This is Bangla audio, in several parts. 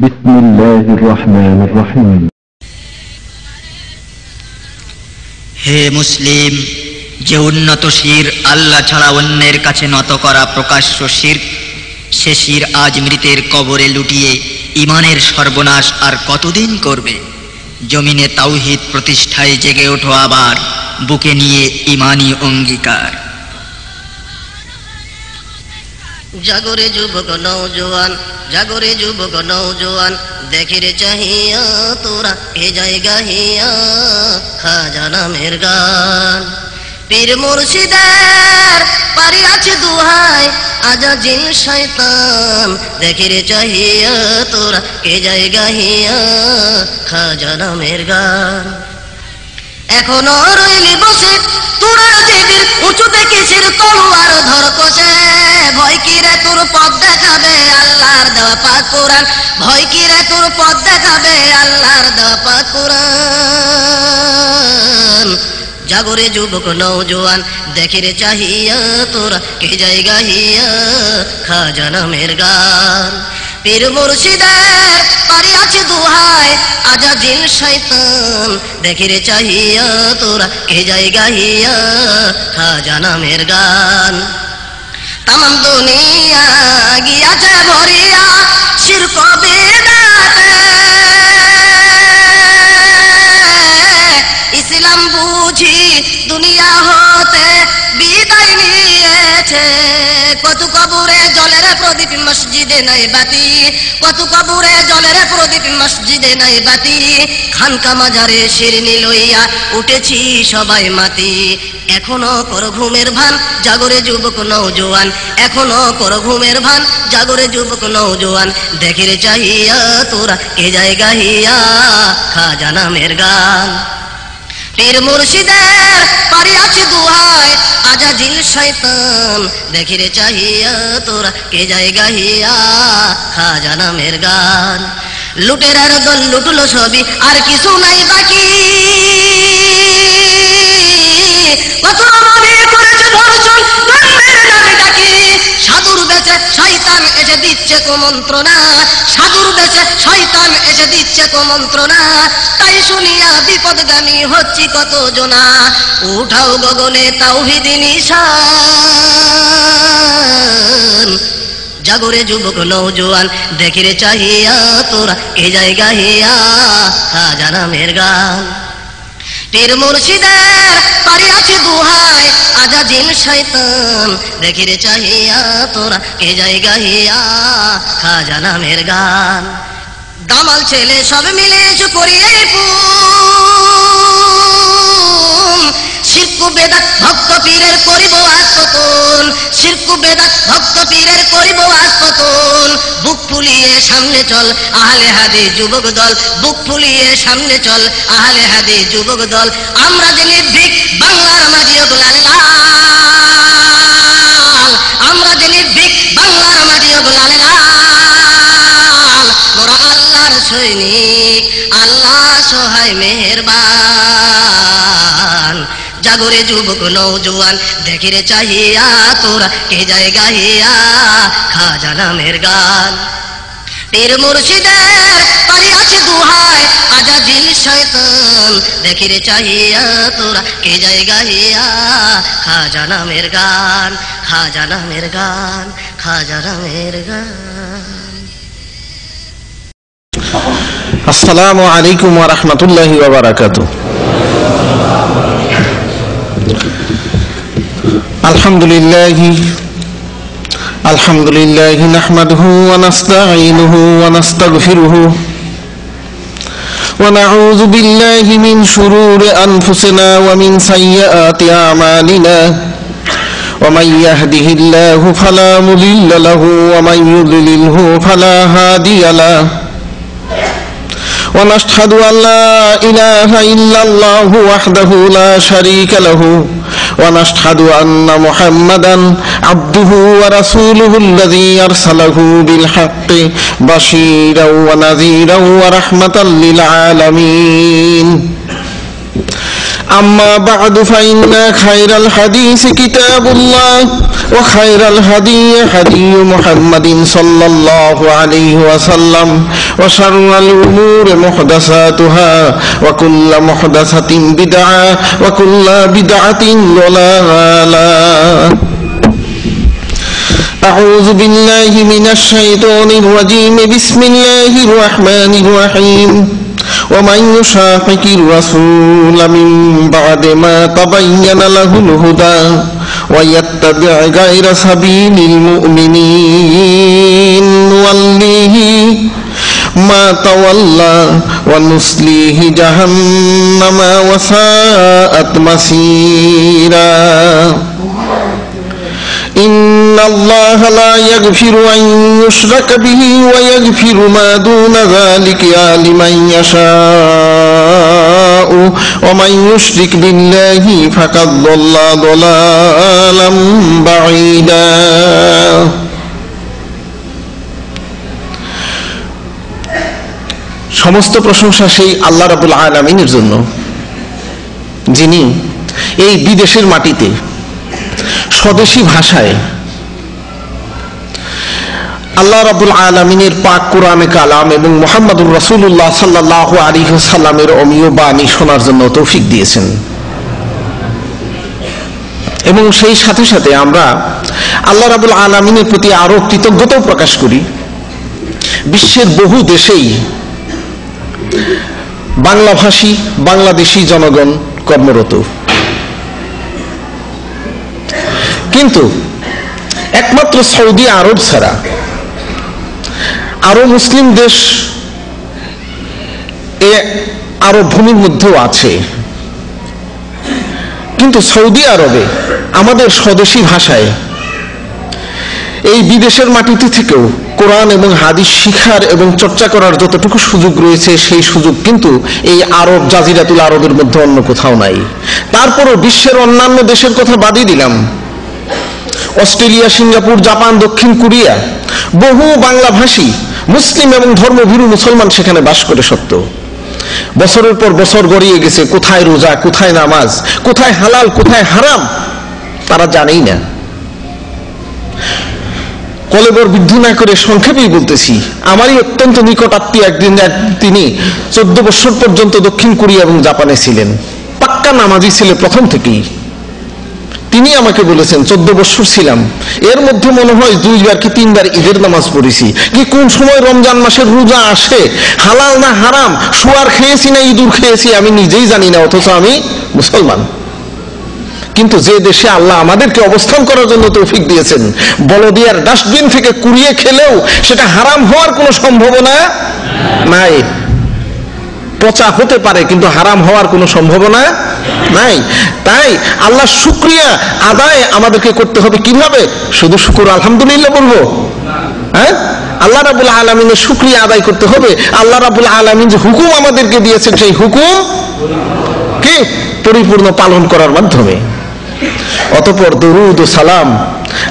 বিসমিল্লাহির রহমানির রহিম। হে মুসলিম, যে উন্নত শির আল্লাহ ছাড়া অন্যের কাছে নত করা প্রকাশ্য শিরক, সে শির আজ মৃতের কবরে লুটিয়ে ইমানের সর্বনাশ আর কতদিন করবে। জমিনে তাওহীদ প্রতিষ্ঠায় জেগে ওঠো আবার, বুকে নিয়ে ইমানি অঙ্গীকার। জাগরে যুবক নওজোয়ান, জাগরে যুবক নওজোয়ান, দেখিরে চাহিয়া তোরা এ জায়গা হিয়া খাজা নামের গান। পীর মুর্শিদের পারি আছে দুহাই, আজা জিন শয়তান, দেখিরে চাহিয়া তোরা এ জায়গা হিয়া খাজা নামের গান। এখনো রইলি বসে তোরা দেবীর উঁচু দেখেছিস তলোয়ার ধর কষে, ভয় কি রে তোর পথ দেখাবে আল্লাহর দেওয়া পাক কোরআন, ভয় কি রে তোর পথ দেখাবে আল্লাহর দেওয়া পাক কোরআন। জাগরে যুবক নওজোয়ান, দেখিরে চাহিয়া তোরা কে জায়গা হিয়া খাজা নামের গান। পীর মুর্শিদের পারি আছে দুহাই, আজা জিন শয়তান, দেখিরে চাহিয়া তোরা কে জায়গা হিয়া খাজা নামের গান। তামাম দুনিয়া গিয়াছে ভরিয়া শিরক বিদআতে, ইসলাম বুঝি দুনিয়া হতে বিদায় নিয়েছে। কত কবরে জলের প্রদীপ মসজিদে নাই বাতি, কত কবরে জলের প্রদীপ মসজিদে নাই বাতি, খানকা মাজারে শিরনি লইয়া উঠেছি সবাই মাতি। এখনো কর ঘুমের ভান, জাগরে যুবক নওজোয়ান, এখনো কর ঘুমের ভান, জাগরে যুবক নওজোয়ান, দেখিরে চাহিয়া তোরা কে জায়গা হিয়া খাজা নামের গান। পীর মুর্শিদের পারি আছে দুহাই, আজা জিন শয়তান, দেখিরে চাহিয়া তোরা কে জায়গা হিয়া খাজা নামের গান। লুটেরার দল লুটলো সবই আর কিছু নাই বাকি, কত মনে করেছে ধর্ষণ ধর্মের নামে ডাকি। সাধুর বেচে শয়তান এসে দিচ্ছে কুমন্ত্রণা, সাধুর বেচে শয়তান এসে দিচ্ছে কুমন্ত্রণা, তাই শুনিয়া বিপদগামী হচ্ছি কত জনা। উঠাও গগনে তাওহীদি নিশান, জাগরে যুবক নওজোয়ান, দেখিরে চাহিয়া তোরা কে জায়গা হিয়া খাজা নামের গান। পীর মুর্শিদের পারি আছে দুহাই, আজা জিন শয়তান, দেখিরে চাহিয়া তোরা কে জায়গা হিয়া খাজা নামের গান। দামাল ছেলে সব মিলে এসো করিয়ে শিরক বেদাত ভক্ত পীরের করিব আজ পতন, শিরক বেদাত ভক্ত পীরের করিব আজ পতন। বুক ফুলিয়ে সামনে চল আহলে হাদিস যুবক দল, বুক ফুলিয়ে সামনে চল আহলে হাদিস যুবক দল। আমরা যে নির্ভীক বাংলার মাঝি ওগলাল লাল, আমরা যে নির্ভীক বাংলার মাঝি ওগলাল লাল। মোরা আল্লাহর সৈনিক, আল্লাহ সহায় মেহেরবান। জাগরে যুবক নওজোয়ান, দেখিরে চাহিয়া তোরা কে জায়গা হিয়া খাজা নামের গান। পীর মুর্শিদের পারি আছে দুহাই, আজা জিন শয়তান, দেখিরে চাহিয়া তোরা কে জায়গা হিয়া খাজা নামের গান। খাজা নামের গান, খাজা নামের গান। আসসালামু আলাইকুম ওয়া রাহমাতুল্লাহি ওয়া বারাকাতুহু। আলহামদুলিল্লাহি নাহমাদুহু ওয়া নাস্তাঈনুহু ওয়া নাস্তাগফিরুহু ওয়া নাউযু বিল্লাহি মিন শুরুরি আনফুসিনা ওয়া মিন সাইয়্যাতি আমালিনা। ওয়া মান ইয়াহদিহিল্লাহু ফালা মুদিল্লা লাহু ওয়া মান ইউদ্লিলহু ফালা হাদিয়া লাহু। ونشهد أن لا إله إلا الله وحده لا شريك له ونشهد أن محمدا عبده ورسوله الذي أرسله بالحق بشيرا ونذيرا ورحمة للعالمين أما بعد فإن خير الحديث كتاب الله وخير الهدي هدي محمد صلى الله عليه وسلم وشر الأمور محدثاتها وكل محدثة بدعة وكل بدعة ضلالة. أعوذ بالله من الشيطان الرجيم. بسم الله الرحمن الرحيم. ومن يشاقق الرسول من بعد ما تبين له الهدى ويتبع غير سبيل المؤمنين نوليه ما تولى ونصليه جهنم وساءت مصيرا. إن الله لا يغفر أن يشرك به ويغفر ما دون ذلك لمن يشاء ومن يشرك بالله فقد ضل ضلالا بعيدا. সমস্ত প্রশংসা সেই আল্লাহ রাব্বুল আলামিনের জন্য, যিনি এই বিদেশের মাটিতে স্বদেশী ভাষায় আল্লাহ রাব্বুল আলামিনের পাক কোরআনে কালাম এবং মুহাম্মদুর রাসূলুল্লাহ সাল্লাল্লাহু আলাইহি ওয়াসাল্লামের অমীয় বাণী শোনার জন্য তৌফিক দিয়েছেন। এবং সেই সাথে সাথে আমরা আল্লাহ রাব্বুল আলামিনের প্রতি আরো কৃতজ্ঞতাও প্রকাশ করি। বিশ্বের বহু দেশেই বাংলাভাষী বাংলাদেশি জনগণ কর্মরত, কিন্তু একমাত্র সৌদি আরব ছাড়া আরো মুসলিম দেশ এ আরব ভূমির মধ্যেও আছে, কিন্তু সৌদি আরবে আমাদের স্বদেশী ভাষায় এই বিদেশের মাটিতে থেকেও কোরআন এবং হাদিস শিখার এবং চর্চা করার যতটুকু সুযোগ রয়েছে সেই সুযোগ কিন্তু এই আরব জাজিরাতুল আরবের মধ্যে অন্য কোথাও নাই। তারপরও বিশ্বের অন্যান্য দেশের কথা বাদই দিলাম, অস্ট্রেলিয়া, সিঙ্গাপুর, জাপান, দক্ষিণ কোরিয়া, বহু বাংলাভাষী মুসলিম এবং ধর্মভীরু মুসলমান সেখানে বাস করে সত্য বছরের পর বছর গড়িয়ে গেছে, কোথায় রোজা, কোথায় নামাজ, কোথায় হালাল, কোথায় হারাম তারা জানেই না। কলেবর বৃদ্ধি না করে সংক্ষেপেই বলতেছি, আমারই অত্যন্ত নিকট আত্মীয় একদিন তিনি 14 বছর পর্যন্ত দক্ষিণ কোরিয়া এবং জাপানে ছিলেন, পাক্কা নামাজি ছিলেন প্রথম থেকেই। তিনি আমাকে বলেছেন 14 বছর ছিলাম, এর মধ্যে মনে হয় 2বার কি 3বার ঈদের নামাজ পড়েছি, কি কোন সময় রমজান মাসের রোজা আসে, হালাল না হারাম, শুয়ার খেয়েছি না ইঁদুর খেয়েছি আমি নিজেই জানি না, অথচ আমি মুসলমান। কিন্তু যে দেশে আল্লাহ আমাদেরকে অবস্থান করার জন্য তৌফিক দিয়েছেন, বলদিয়ার ডাস্টবিন থেকে কুড়িয়ে খেলেও সেটা হারাম হওয়ার কোনো সম্ভাবনা নাই। পচা হতে পারে কিন্তু হারাম হওয়ার কোনো সম্ভাবনা নাই। তাই আল্লাহ শুকরিয়া আদায় আমাদেরকে করতে হবে কিভাবে? শুধু শুকর আলহামদুলিল্লাহ বলবো? হ্যাঁ, আল্লাহ রাব্বুল আলামিনের শুকরিয়া আদায় করতে হবে। আল্লাহ রাব্বুল আলামিন যে হুকুম আমাদেরকে দিয়েছেন সেই হুকুম কি পরিপূর্ণ পালন করার মাধ্যমে। অতঃপর দরুদ ও সালাম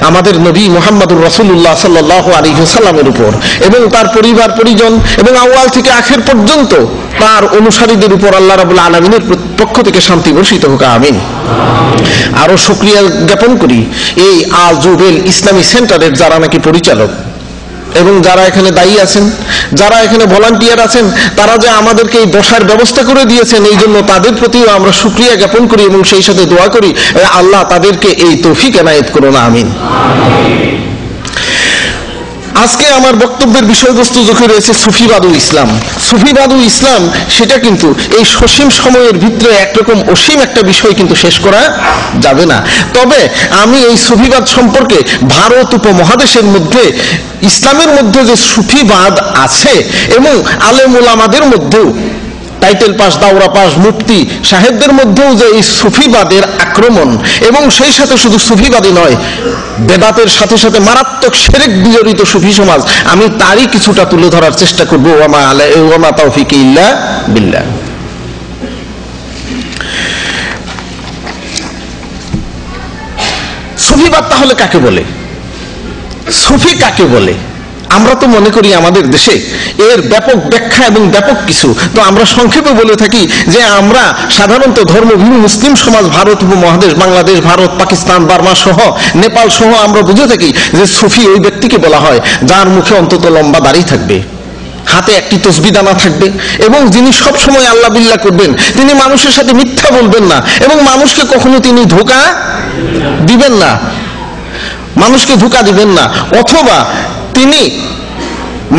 আমাদের নবী মুহাম্মদুর রাসূলুল্লাহ সাল্লাল্লাহু আলাইহি ওয়াসাল্লামের উপর এবং তার পরিবার পরিজন এবং আউয়াল থেকে আখির পর্যন্ত তার অনুসারীদের উপর আল্লাহ রাব্বুল আলামিনের পক্ষ থেকে শান্তি বর্ষিত হোক, আমিন। আরো শুকরিয়া জ্ঞাপন করি এই আল জুবেল ইসলামী সেন্টারের যারা নাকি পরিচালক এবং যারা এখানে দায়ী আছেন, যারা এখানে ভলান্টিয়ার আছেন, তারা যে আমাদেরকে এই বসার ব্যবস্থা করে দিয়েছেন, এই জন্য তাদের প্রতিও আমরা শুকরিয়া জ্ঞাপন করি এবং সেই সাথে দোয়া করি আল্লাহ তাদেরকে এই তৌফিক এনায়েত করুন, আমিন। আজকে আমার বক্তব্যের বিষয়বস্তু যখন রয়েছে সুফিবাদুল ইসলাম। সুফিবাদুল ইসলাম সেটা কিন্তু এই সসীম সময়ের ভিতরে একরকম অসীম একটা বিষয় কিন্তু শেষ করা যাবে না। তবে আমি এই সুফিবাদ সম্পর্কে ভারত উপমহাদেশের মধ্যে ইসলামের মধ্যে যে সুফিবাদ আছে এবং আলেম উলামাদের মধ্যেও টাইটেল পাস, দাওরা পাস, মুফতি সাহেবদের মধ্যেও যে এই সুফিবাদের আক্রমণ এবং সেই সাথে শুধু সুফিবাদী নয়, বেদাতের সাথে সাথে মারাত্মক শিরক বিজড়িত সুফি সমাজ, আমি তারই কিছুটা তুলে ধরার চেষ্টা করব। ওয়ামা তাওফিক ইল্লা বিল্লাহ। সুফিবাদ তাহলে কাকে বলে? সুফি কাকে বলে? আমরা তো মনে করি আমাদের দেশে এর ব্যাপক ব্যাখ্যা এবং ব্যাপক কিছু, তো আমরা সংক্ষেপে বলে থাকি যে আমরা সাধারণত ধর্মভীরু মুসলিম সমাজ, ভারত উপমহাদেশ, বাংলাদেশ, ভারত, পাকিস্তান, বার্মা সহ, নেপাল সহ আমরা বুঝে থাকি যে সুফি ওই ব্যক্তিকে বলা হয় যার মুখে অন্তত লম্বা দাড়ি থাকবে, হাতে একটি তসবিহ দানা থাকবে, এবং যিনি সব সময় আল্লাহ বিল্লাহ করবেন, তিনি মানুষের সাথে মিথ্যা বলবেন না, এবং মানুষকে কখনো তিনি ধোঁকা দিবেন না, মানুষকে ধোঁকা দিবেন না, অথবা তিনি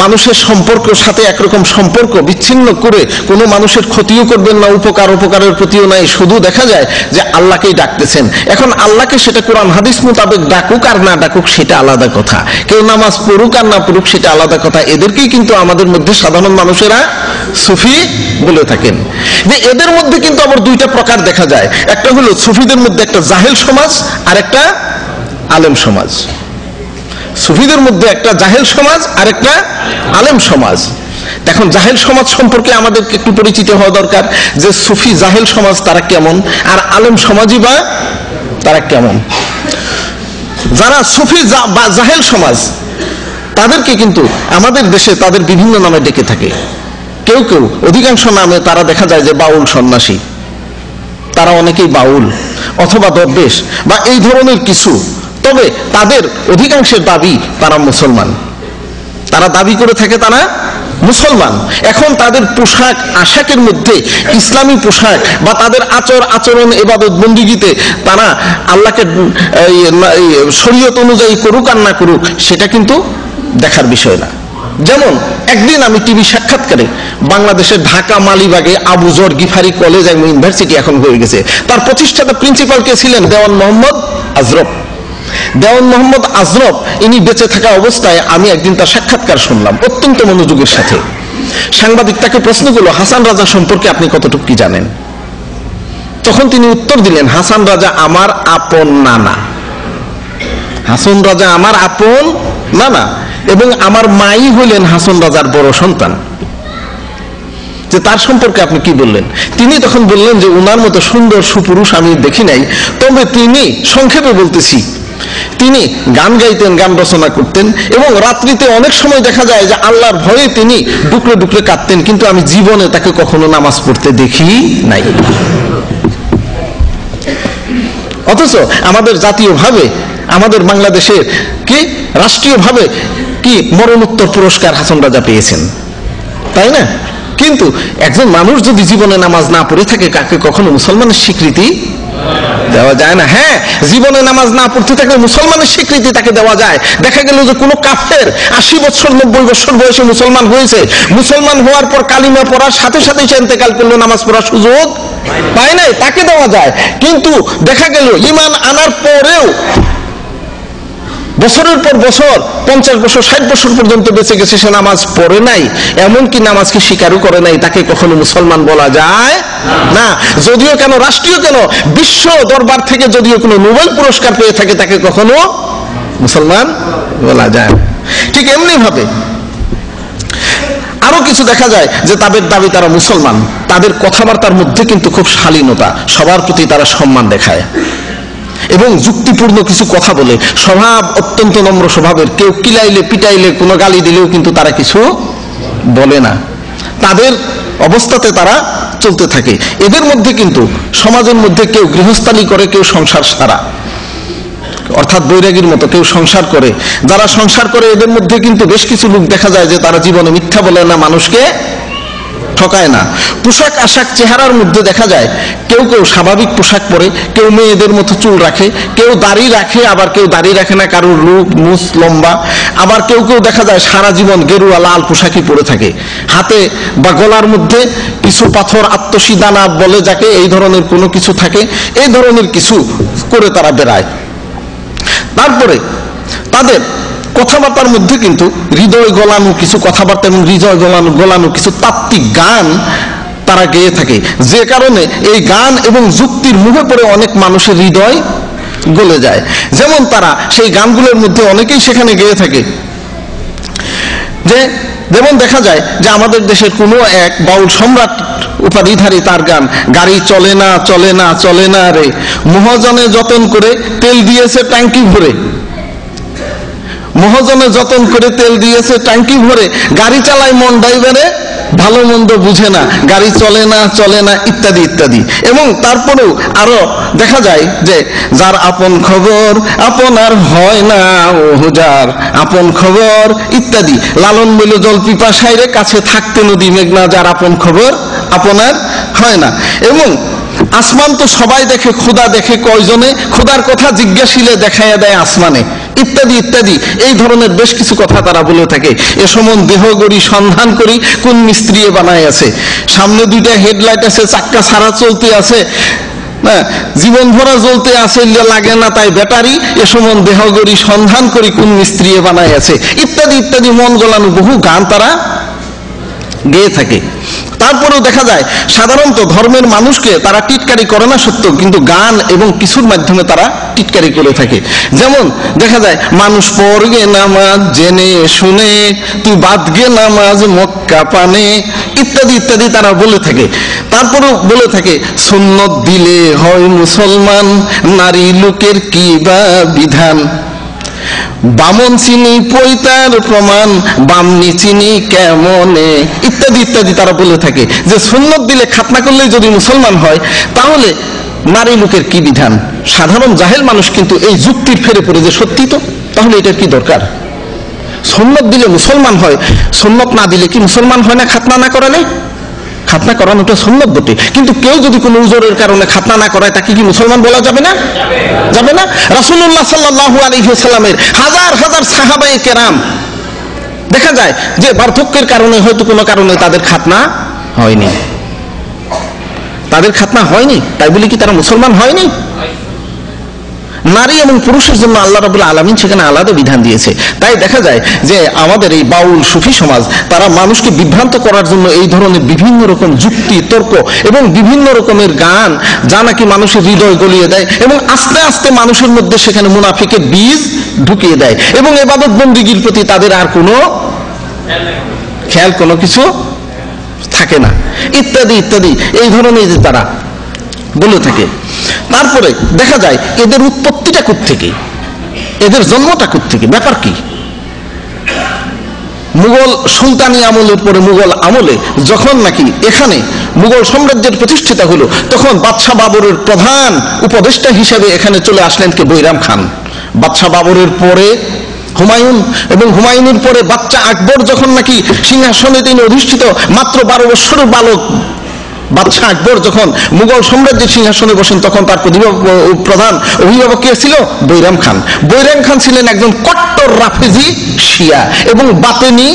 মানুষের সম্পর্কের সাথে একরকম সম্পর্ক বিচ্ছিন্ন করে কোনো মানুষের ক্ষতিও করবেন না, উপকারের প্রতিও নাই, শুধু দেখা যায় যে আল্লাহকেই ডাকতেছেন। এখন আল্লাহকে সেটা কোরআন হাদিস মোতাবেক ডাকুক আর না ডাকুক সেটা আলাদা কথা, কেউ নামাজ পড়ুক আর না পড়ুক সেটা আলাদা কথা, এদেরকেই কিন্তু আমাদের মধ্যে সাধারণ মানুষেরা সুফি বলে থাকেন। যে এদের মধ্যে কিন্তু আবার দুইটা প্রকার দেখা যায়, একটা হলো সুফিদের মধ্যে একটা জাহেল সমাজ আর একটা আলেম সমাজ। সুফিদের মধ্যে একটা জাহেল সমাজ আর একটা আলেম সমাজ। এখন জাহেল সমাজ সম্পর্কে আমাদেরকে একটু পরিচিত হওয়া দরকার, যে সুফি জাহেল সমাজ তারা কেমন, আর আলেম সমাজই বা তারা কেমন। যারা সুফি বা জাহেল সমাজ তাদেরকে কিন্তু আমাদের দেশে তাদের বিভিন্ন নামে ডেকে থাকে। কেউ কেউ, অধিকাংশ নামে তারা দেখা যায় যে বাউল সন্ন্যাসী, তারা অনেকেই বাউল অথবা দরবেশ বা এই ধরনের কিছু, তবে তাদের অধিকাংশের দাবি তারা মুসলমান, তারা দাবি করে থাকে তারা মুসলমান। এখন তাদের পোশাক আশাকের মধ্যে ইসলামী পোশাক বা তাদের আচরণ ইবাদত বন্দিগিতে তারা আল্লাহকে শরীয়ত অনুযায়ী করুক আর না করুক সেটা কিন্তু দেখার বিষয় না। যেমন একদিন আমি টিভি সাক্ষাৎকারে বাংলাদেশের ঢাকা মালিবাগে আবু জর গিফারি কলেজ এবং ইউনিভার্সিটি এখন হয়ে গেছে, তার প্রতিষ্ঠাতা প্রিন্সিপাল কে ছিলেন দেওয়ান মোহাম্মদ আজরফ। দেওয়ান মোহাম্মদ আজরফ ইনি বেঁচে থাকা অবস্থায় আমি একদিন তার সাক্ষাৎকার শুনলাম অত্যন্ত মনোযোগের সাথে। সাংবাদিক তাকে প্রশ্ন করলো, হাসান রাজা সম্পর্কে আপনি কতটুকু কি জানেন? তখন তিনি উত্তর দিলেন, হাসান রাজা আমার আপন নানা, হাসান রাজা আমার আপন নানা, এবং আমার মাই হইলেন হাসান রাজার বড় সন্তান। যে তার সম্পর্কে আপনি কি বললেন? তিনি তখন বললেন যে উনার মতো সুন্দর সুপুরুষ আমি দেখি নাই, তবে তিনি, সংক্ষেপে বলতেছি, তিনি গান গাইতেন, গান রচনা করতেন, এবং রাত্রিতে অনেক সময় দেখা যায় যে আল্লাহর ভয়ে তিনি ডুকরে ডুকরে কাঁদতেন, কিন্তু আমি জীবনে তাকে কখনো নামাজ পড়তে দেখি নাই। অথচ আমাদের জাতীয়ভাবে, আমাদের বাংলাদেশের কি রাষ্ট্রীয়ভাবে কি মরণোত্তর পুরস্কার হাসান রাজা পেয়েছেন, তাই না? কিন্তু একজন মানুষ যদি জীবনে নামাজ না পড়ে থাকে, কাকে কখনো মুসলমানের স্বীকৃতি দেওয়া যায় না। হ্যাঁ, জীবনে নামাজ না পড়তে থাকলে মুসলমানের স্বীকৃতি তাকে দেওয়া যায়। দেখা গেল যে কোনো কাফের 80 বছর 90 বছর বয়সে মুসলমান হয়েছে, মুসলমান হওয়ার পর কালিমা পড়ার সাথে সাথে সে ইন্তেকাল করলো, নামাজ পড়ার সুযোগ পায় নাই, তাকে দেওয়া যায়। কিন্তু দেখা গেল ঈমান আনার পরেও বছরের পর বছর, 50 বছর 60 বছর পর্যন্ত বেঁচে গেছে, সে নামাজ পড়ে নাই, এমনকি নামাজকে স্বীকারও করে নাই, তাকে কখনো মুসলমান বলা যায় না। যদিও কেন, রাষ্ট্রীয় কেন, বিশ্ব দরবার থেকে যদিও কোনো নোবেল পুরস্কার পেয়ে থাকে, তাকে কখনো মুসলমান বলা যায়। ঠিক এমনি ভাবে আরো কিছু দেখা যায় যে তাদের দাবি তারা মুসলমান, তাদের কথাবার্তার মধ্যে কিন্তু খুব শালীনতা, সবার প্রতি তারা সম্মান দেখায় এবং যুক্তিপূর্ণ কিছু কথা বলে, স্বভাব অত্যন্ত নম্র স্বভাবের, কেউ কিলাইলে পিটাইলে কোনো গালি দিলেও কিন্তু তারা কিছু বলে না, তাদের অবস্থাতে তারা চলতে থাকে। এদের মধ্যে কিন্তু সমাজের মধ্যে কেউ গৃহস্থালী করে, কেউ সংসার সারা, অর্থাৎ বৈরাগীর মতো কেউ সংসার করে। যারা সংসার করে এদের মধ্যে কিন্তু বেশ কিছু লোক দেখা যায় যে তারা জীবনে মিথ্যা বলে না, মানুষকে ঠকায় না। পোশাক আশাক চেহারার মধ্যে দেখা যায় কেউ কেউ স্বাভাবিক পোশাক পরে, কেউ মেয়েদের মতো চুল রাখে, কেউ দাড়ি রাখে, আবার কেউ দাড়ি রাখে না, কারোর রূপ মুছ লম্বা, আবার কেউ কেউ দেখা যায় সারা জীবন গেরুয়া লাল পোশাকই পরে থাকে, হাতে বা গলার মধ্যে কিছু পাথর, আত্মসী দানা বলে যাকে, এই ধরনের কোনো কিছু থাকে, এই ধরনের কিছু করে তারা বেড়ায়। তারপরে তাদের কথাবার্তার মধ্যে কিন্তু হৃদয় গলানো কিছু কথাবার্তা এবং হৃদয় গলানো কিছু তাত্ত্বিক গান তারা গেয়ে থাকে, যে কারণে এই গান এবং যুক্তির মুখে পড়ে অনেক মানুষের হৃদয় গলে যায়। যেমন তারা সেই গানগুলোর মধ্যে অনেকেই সেখানে গেয়ে থাকে যে, যেমন দেখা যায় যে আমাদের দেশের কোনো এক বাউল সম্রাট উপাধিধারী, তার গান, গাড়ি চলে না চলে না চলে না রে, মহাজনে যতন করে তেল দিয়েছে ট্যাঙ্কি ভরে, মহাজনে যতন করে তেল দিয়েছে, ট্যাঙ্কি ভরে গাড়ি চালায়, মন ড্রাইভারে ভালো মন্দ বুঝে না, গাড়ি চলে না ইত্যাদি ইত্যাদি। এবং তারপরেও আরো দেখা যায় যে যার আপন খবর আপনার হয় না, ও যার আপন খবর ইত্যাদি। লালন বইল জল পিপাসায় কাছে থাকতে নদী মেঘনা, যার আপন খবর আপনার হয় না। এবং আসমান তো সবাই দেখে, খোদা দেখে কয়জনে, খোদার কথা জিজ্ঞাসিলে দেখাইয়া দেয় আসমানে, ইত্যাদি ইত্যাদি। এই ধরনের বেশ কিছু কথা তারা বলে থাকে। এ সমন দেহ গড়ি সন্ধান করি, কোন মিস্ত্রি বানায় আছে। সামনে দুইটা হেডলাইট আছে, চাক্কা ছাড়া চলতে আছে, জীবন ভরা জ্বলতে আছে, লাগে না তাই ব্যাটারি। এ সমন দেহ গড়ি সন্ধান করি, কোন মিস্ত্রি বানায় আছে, ইত্যাদি ইত্যাদি। মন গলানো বহু গান তারা গেয়ে থাকে। তারপরেও দেখা যায় সাধারণত ধর্মের মানুষকে তারা টিটকারি করে না সত্য, কিন্তু গান এবং কিছুর মাধ্যমে তারা টিটকারি করে থাকে। যেমন দেখা যায় মানুষ পড়গে নামাজ জেনে শুনে, তুই বাদগে নামাজ মক্কা পানে, ইত্যাদি ইত্যাদি তারা বলে থাকে। তারপরেও বলে থাকে সুন্নত দিলে হয় মুসলমান, নারী লোকের কি বা বিধান, বামন চিনি পৈতার প্রমাণ, বামনি চিনি কেমনে, ইত্যাদি ইত্যাদি তারা বলে থাকে যে সুন্নত দিলে খাতনা করলেই যদি মুসলমান হয়, তাহলে নারী লোকের কি বিধান। সাধারণ জাহেল মানুষ কিন্তু এই যুক্তির ফেরে পড়ে যে সত্যি তো, তাহলে এটার কি দরকার। সুন্নত দিলে মুসলমান হয়, সুন্নত না দিলে কি মুসলমান হয় না খাতনা না করালে? খাতনা করানোটা সুন্নত বটে, কিন্তু কেউ যদি কোনো উজরের কারণে খাতনা না করায়, তাকে কি মুসলমান বলা যাবে না? যাবে না। রাসূলুল্লাহ সাল্লাল্লাহু আলাইহি ওয়াসাল্লামের হাজার হাজার সাহাবায়ে কেরাম দেখা যায় যে বার্ধক্যের কারণে হয়তো কোনো কারণে তাদের খাতনা হয়নি, তাই বলে কি তারা মুসলমান হয়নি? নারী এবং পুরুষের জন্য আল্লাহ রাব্বুল আলামিন সেখানে আলাদা বিধান দিয়েছে। তাই দেখা যায় যে আমাদের এই বাউল সুফি সমাজ তারা মানুষকে বিভ্রান্ত করার জন্য এই ধরনের বিভিন্ন রকম যুক্তি তর্ক এবং বিভিন্ন রকমের গান, যা নাকি মানুষের হৃদয় গলিয়ে দেয় এবং আস্তে আস্তে মানুষের মধ্যে সেখানে মুনাফিকের বীজ ঢুকিয়ে দেয় এবং ইবাদত বন্দেগীর প্রতি তাদের আর কোনো খেয়াল কোনো কিছু থাকে না, ইত্যাদি ইত্যাদি। এই ধরনের যে তারা বলে থাকে। তারপরে দেখা যায় এদের উৎপত্তিটা কোত্থেকে, এদের জন্মটা কোত্থেকে, ব্যাপার কি। মুঘল সুলতানি আমলের পরে মুঘল আমলে যখন নাকি এখানে মুঘল সাম্রাজ্যের প্রতিষ্ঠিত হলো, তখন বাদশাহ বাবরের প্রধান উপদেষ্টা হিসেবে এখানে চলে আসলেন কে? বৈরাম খান। বাদশাহ বাবরের পরে হুমায়ুন এবং হুমায়ুনের পরে বাচ্চা আকবর যখন নাকি সিংহাসনে তিনি অধিষ্ঠিত, মাত্র 12 বছরের বালক বাদশাহ আকবর যখন মুঘল সাম্রাজ্যের সিংহাসনে বসেন, তখন তার প্রধান অভিভাবক কে ছিল? বৈরাম খান। বৈরাম খান ছিলেন একজন কট্টর রাফেজি শিয়া এবং বাতেনি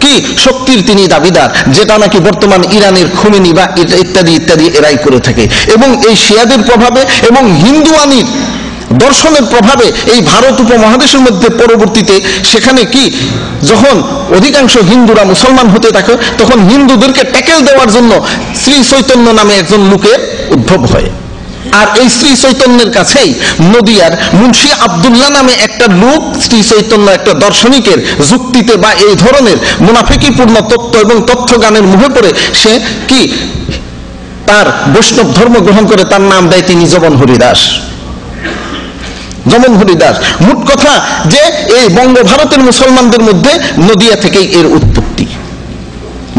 কি শক্তির তিনি দাবিদার, যেটা নাকি বর্তমান ইরানের খুমেনি বা ইত্যাদি ইত্যাদি এরাই করে থাকে। এবং এই শিয়াদের প্রভাবে এবং হিন্দুয়ানির দর্শনের প্রভাবে এই ভারত উপমহাদেশের মধ্যে পরবর্তীতে সেখানে কি যখন অধিকাংশ হিন্দুরা মুসলমান হতে থাকে, তখন হিন্দুদেরকে ট্যাকেল দেওয়ার জন্য শ্রী চৈতন্য নামে একজন লোকের উদ্ভব হয়। আর এই শ্রী চৈতন্যের কাছেই নদিয়ার মুন্সি আব্দুল্লাহ নামে একটা লোক শ্রী চৈতন্য একটা দার্শনিকের যুক্তিতে বা এই ধরনের মুনাফিকিপূর্ণ তত্ত্ব এবং তথ্য গানের মুখে পড়ে সে কি তার বৈষ্ণব ধর্ম গ্রহণ করে, তার নাম দেয় তিনি জমন হরিদাস। জমন হরিদাস। মোট কথা যে এই বঙ্গভারতের মুসলমানদের মধ্যে নদিয়া থেকেই এর উৎপত্তি,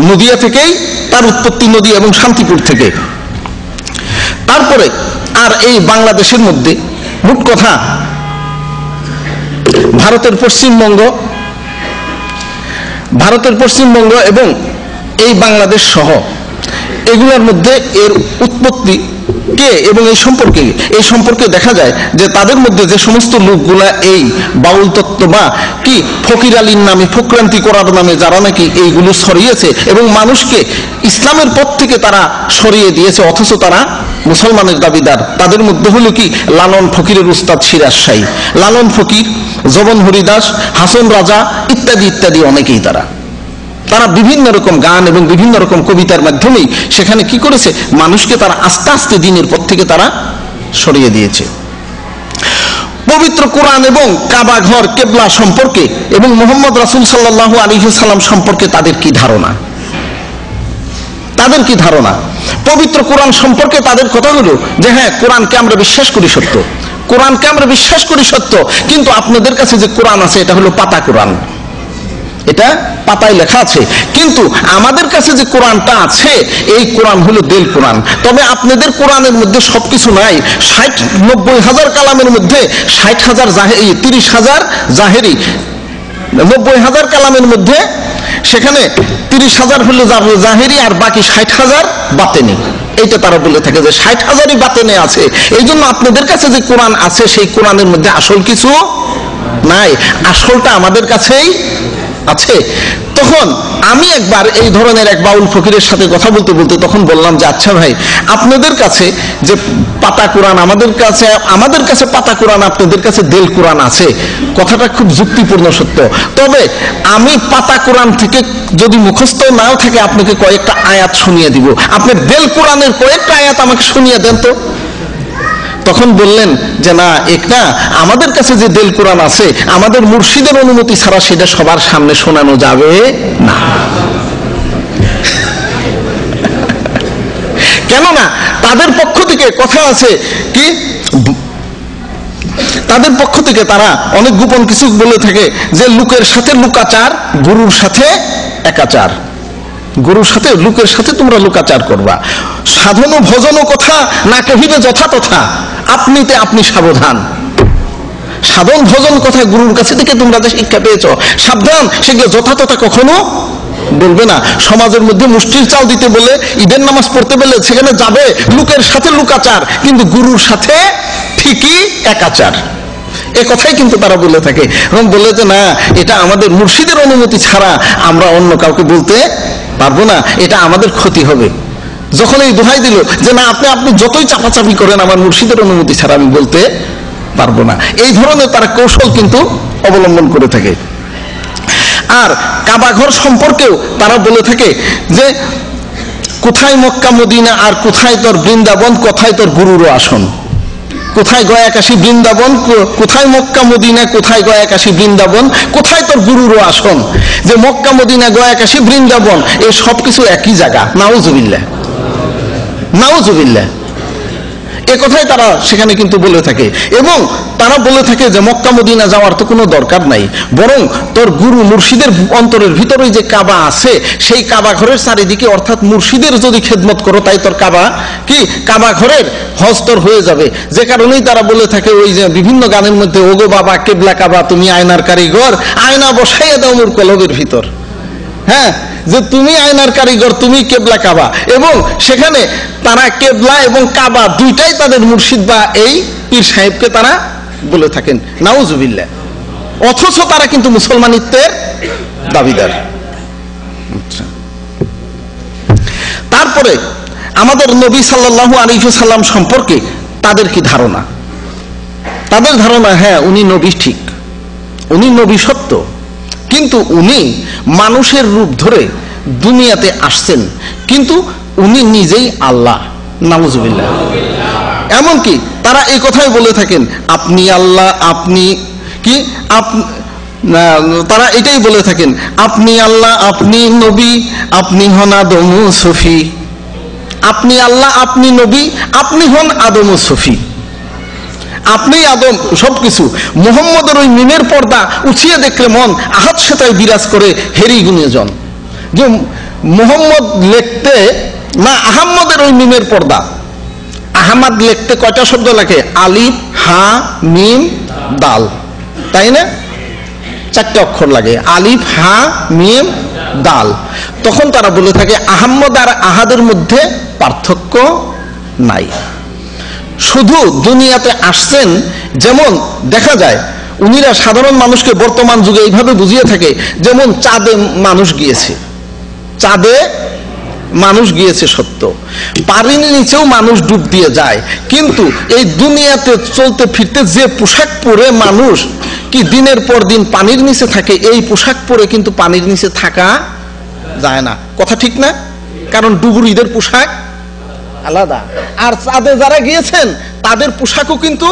নদিয়া থেকেই তার উৎপত্তি, নদী এবং শান্তিপুর থেকে। তারপরে আর এই বাংলাদেশের মধ্যে মোট কথা ভারতের পশ্চিমবঙ্গ এবং এই বাংলাদেশ সহ এগুলোর মধ্যে এর উৎপত্তি কে এবং এই সম্পর্কে দেখা যায় যে তাদের মধ্যে যে সমস্ত লোকগুলা এই বাউল তত্ত্ব বা কি ফকির আলীর নামে, ফক্রান্তি করার নামে যারা নাকি এইগুলো ছড়িয়েছে এবং মানুষকে ইসলামের পথ থেকে তারা সরিয়ে দিয়েছে, অথচ তারা মুসলমানের দাবিদার, তাদের মধ্যে হলো কি লালন ফকিরের উস্তাদ সিরাজ শাহী, লালন ফকির, জমন হরিদাস, হাসন রাজা ইত্যাদি ইত্যাদি অনেকেই তারা বিভিন্ন রকম গান এবং বিভিন্ন রকম কবিতার মাধ্যমেই সেখানে কি করেছে, মানুষকে তারা আস্তে আস্তে দিনের পথ থেকে তারা সরিয়ে দিয়েছে। পবিত্র কোরআন এবং কাবা ঘর কেবলা সম্পর্কে এবং মুহাম্মদ রাসূল সাল্লাল্লাহু আলাইহি সাল্লাম সম্পর্কে তাদের কি ধারণা, তাদের কি ধারণা? পবিত্র কোরআন সম্পর্কে তাদের কথা হলো যে হ্যাঁ, কোরআনকে আমরা বিশ্বাস করি সত্য, কোরআনকে আমরা বিশ্বাস করি সত্য, কিন্তু আপনাদের কাছে যে কোরআন আছে এটা হলো পাতা কোরআন, এটা পাতায় লেখা আছে, কিন্তু আমাদের কাছে যে কোরআনটা আছে এই কোরআন হলো দেল কোরআন। তবে আপনাদের কোরআনের মধ্যে সবকিছু নাই। 90,000 কালামের মধ্যে 60,000 জাহেরি, 30,000 জাহেরি, 90,000 কালামের মধ্যে সেখানে 30,000 হলো জাহেরি আর বাকি 60,000 বাতেনি। এইটা তারা বলে থাকে যে 60,000ই বাতেনে আছে, এই জন্য আপনাদের কাছে যে কোরআন আছে সেই কোরআনের মধ্যে আসল কিছু নাই, আসলটা আমাদের কাছেই আছে। তখন আমি একবার এই ধরনের এক বাউল ফকিরের সাথে কথা বলতে বলতে তখন বললাম যে আচ্ছা ভাই, আপনাদের কাছে যে পাতা কোরআন, আমাদের কাছে পাতা কোরআন, আপনাদের কাছে দেল কোরআন আছে, কথাটা খুব যুক্তিপূর্ণ সত্য। তবে আমি পাতা কোরআন থেকে যদি মুখস্থ নাও থাকে আপনাকে কয়েকটা আয়াত শুনিয়ে দিব, আপনি দেল কোরআনের কয়েকটা আয়াত আমাকে শুনিয়ে দেন তো। তখন বললেন যে না, একটা আমাদের কাছে যে দেল কোরআন আছে আমাদের মুর্শিদের অনুমতি ছাড়া সেটা সবার সামনে শোনানো যাবে না। কেননা তাদের পক্ষ থেকে কথা আছে কি, তাদের পক্ষ থেকে তারা অনেক গোপন কিছু বলে থাকে যে লোকের সাথে লুকাচার, গুরুর সাথে একাচার, গুরুর সাথে লোকের সাথে তোমরা লুকাচার করবা, সাধন ভজন কথা না কহিবে যথা তথা, আপনিতে আপনি সাবধান। সাধন ভজন কথা গুরুর কাছে থেকে তোমরা যে শিক্ষা পেয়েছ, সাবধান, সেগুলো যথাতথা কখনো বলবে না। সমাজের মধ্যে মুষ্টির চাল দিতে বলে, ঈদের নামাজ পড়তে বলে সেখানে যাবে লোকের সাথে লুকাচার, কিন্তু গুরুর সাথে ঠিকই একাচার। এ কথাই কিন্তু তারা বলে থাকে এবং বলে যে না, এটা আমাদের মুর্শিদের অনুমতি ছাড়া আমরা অন্য কাউকে বলতে পারবো না, এটা আমাদের ক্ষতি হবে। যখন এই দোহাই দিল যে না, আপনি যতই চাপাচাপি করেন আমার মুর্শিদের অনুমতি ছাড়া আমি বলতে পারবো না, এই ধরনের তারা কৌশল কিন্তু অবলম্বন করে থাকে। আর কাবা ঘর সম্পর্কেও তারা বলে থাকে যে কোথায় মক্কা মদিনা আর কোথায় তোর বৃন্দাবন, কোথায় তোর গুরুরও আসন, কোথায় গয়া কাশী বৃন্দাবন, কোথায় মক্কা মদিনা, কোথায় গয়া কাশী বৃন্দাবন, কোথায় তোর গুরুরও আসন। যে মক্কা মদিনা গয়া কাশী বৃন্দাবন এই সবকিছু একই জায়গা, নাউজুবিল্লাহ, নাউজুবিল্লাহ, এ কথাই তারা সেখানে কিন্তু বলে থাকে। এবং তারা বলে থাকে যে মক্কা মদিনা যাওয়ার তো কোনো দরকার নাই, বরং তোর গুরু মুর্শিদের অন্তরের ভিতরে যে কাবা আছে সেই কাবা ঘরের চারিদিকে, অর্থাৎ মুর্শিদের যদি খেদমত করো তাই তোর কাবা ঘরের হজ তোর হয়ে যাবে। যে কারণেই তারা বলে থাকে ওই যে বিভিন্ন গানের মধ্যে, ওগো বাবা কেবলা কাবা তুমি আয়নার কারিগর, আয়না বসাইয়া দাও মোর কলবের ভিতর। হ্যাঁ, যে তুমি আয়নার কারিগর, তুমি কেবলা কাবা। এবং সেখানে তারা কেবলা এবং কাবা দুইটাই তাদের মুর্শিদ বা এই পীর সাহেবকে তারা বলে থাকেন, নাউজুবিল্লাহ। অথচ তারা কিন্তু মুসলমানিত্বের দাবিদার। তারপরে আমাদের নবী সাল্লাল্লাহু আলাইহি ওয়াসাল্লাম সম্পর্কে তাদের কি ধারণা? তাদের ধারণা হ্যাঁ, উনি নবী ঠিক, উনি নবী সত্য, কিন্তু উনি মানুষের রূপ ধরে দুনিয়াতে আসছেন, কিন্তু উনি নিজেই আল্লাহ, নাউজুবিল্লাহ। এমনকি তারা এই কথাই বলে থাকেন, আপনি আল্লাহ, আপনি কি, তারা এটাই বলে থাকেন, আপনি আল্লাহ, আপনি নবী, আপনি হন আদম ও সফি। আপনি আল্লাহ, আপনি নবী, আপনি হন আদম ও সফি। আপনি আদম সবকিছু। মুহাম্মদের ওই মিমের পর্দা উঠিয়ে দেখলে মন আহাত সেতায় বিরাজ করে হেরি গুণীজন। যে মুহাম্মদ লিখতে না, আহম্মদের ওই মিমের পর্দা, আহমদ লিখতে কয়টা শব্দ লাগে? আলিফ, হা, মিম, দাল, তাই না? 4টে অক্ষর লাগে, আলিফ, হা, মিম, দাল। তখন তারা বলে থাকে আহম্মদ আর আহাদের মধ্যে পার্থক্য নাই, শুধু দুনিয়াতে আসছেন। যেমন দেখা যায় উনিরা সাধারণ মানুষকে বর্তমান যুগে এইভাবে বুঝিয়ে থাকে, যেমন চাঁদে মানুষ গিয়েছে, চাঁদে মানুষ গিয়েছে সত্য, পানির নিচেও মানুষ ডুব দিয়ে যায়, কিন্তু এই দুনিয়াতে চলতে ফিরতে যে পোশাক পরে মানুষ কি দিনের পর দিন পানির নিচে থাকে, এই পোশাক পরে কিন্তু পানির নিচে থাকা যায় না। কথা ঠিক না? কারণ ডুবুরিদের পোশাক আলাদা, আর চাঁদে যারা গিয়েছেন তাদের পোশাকও কিন্তু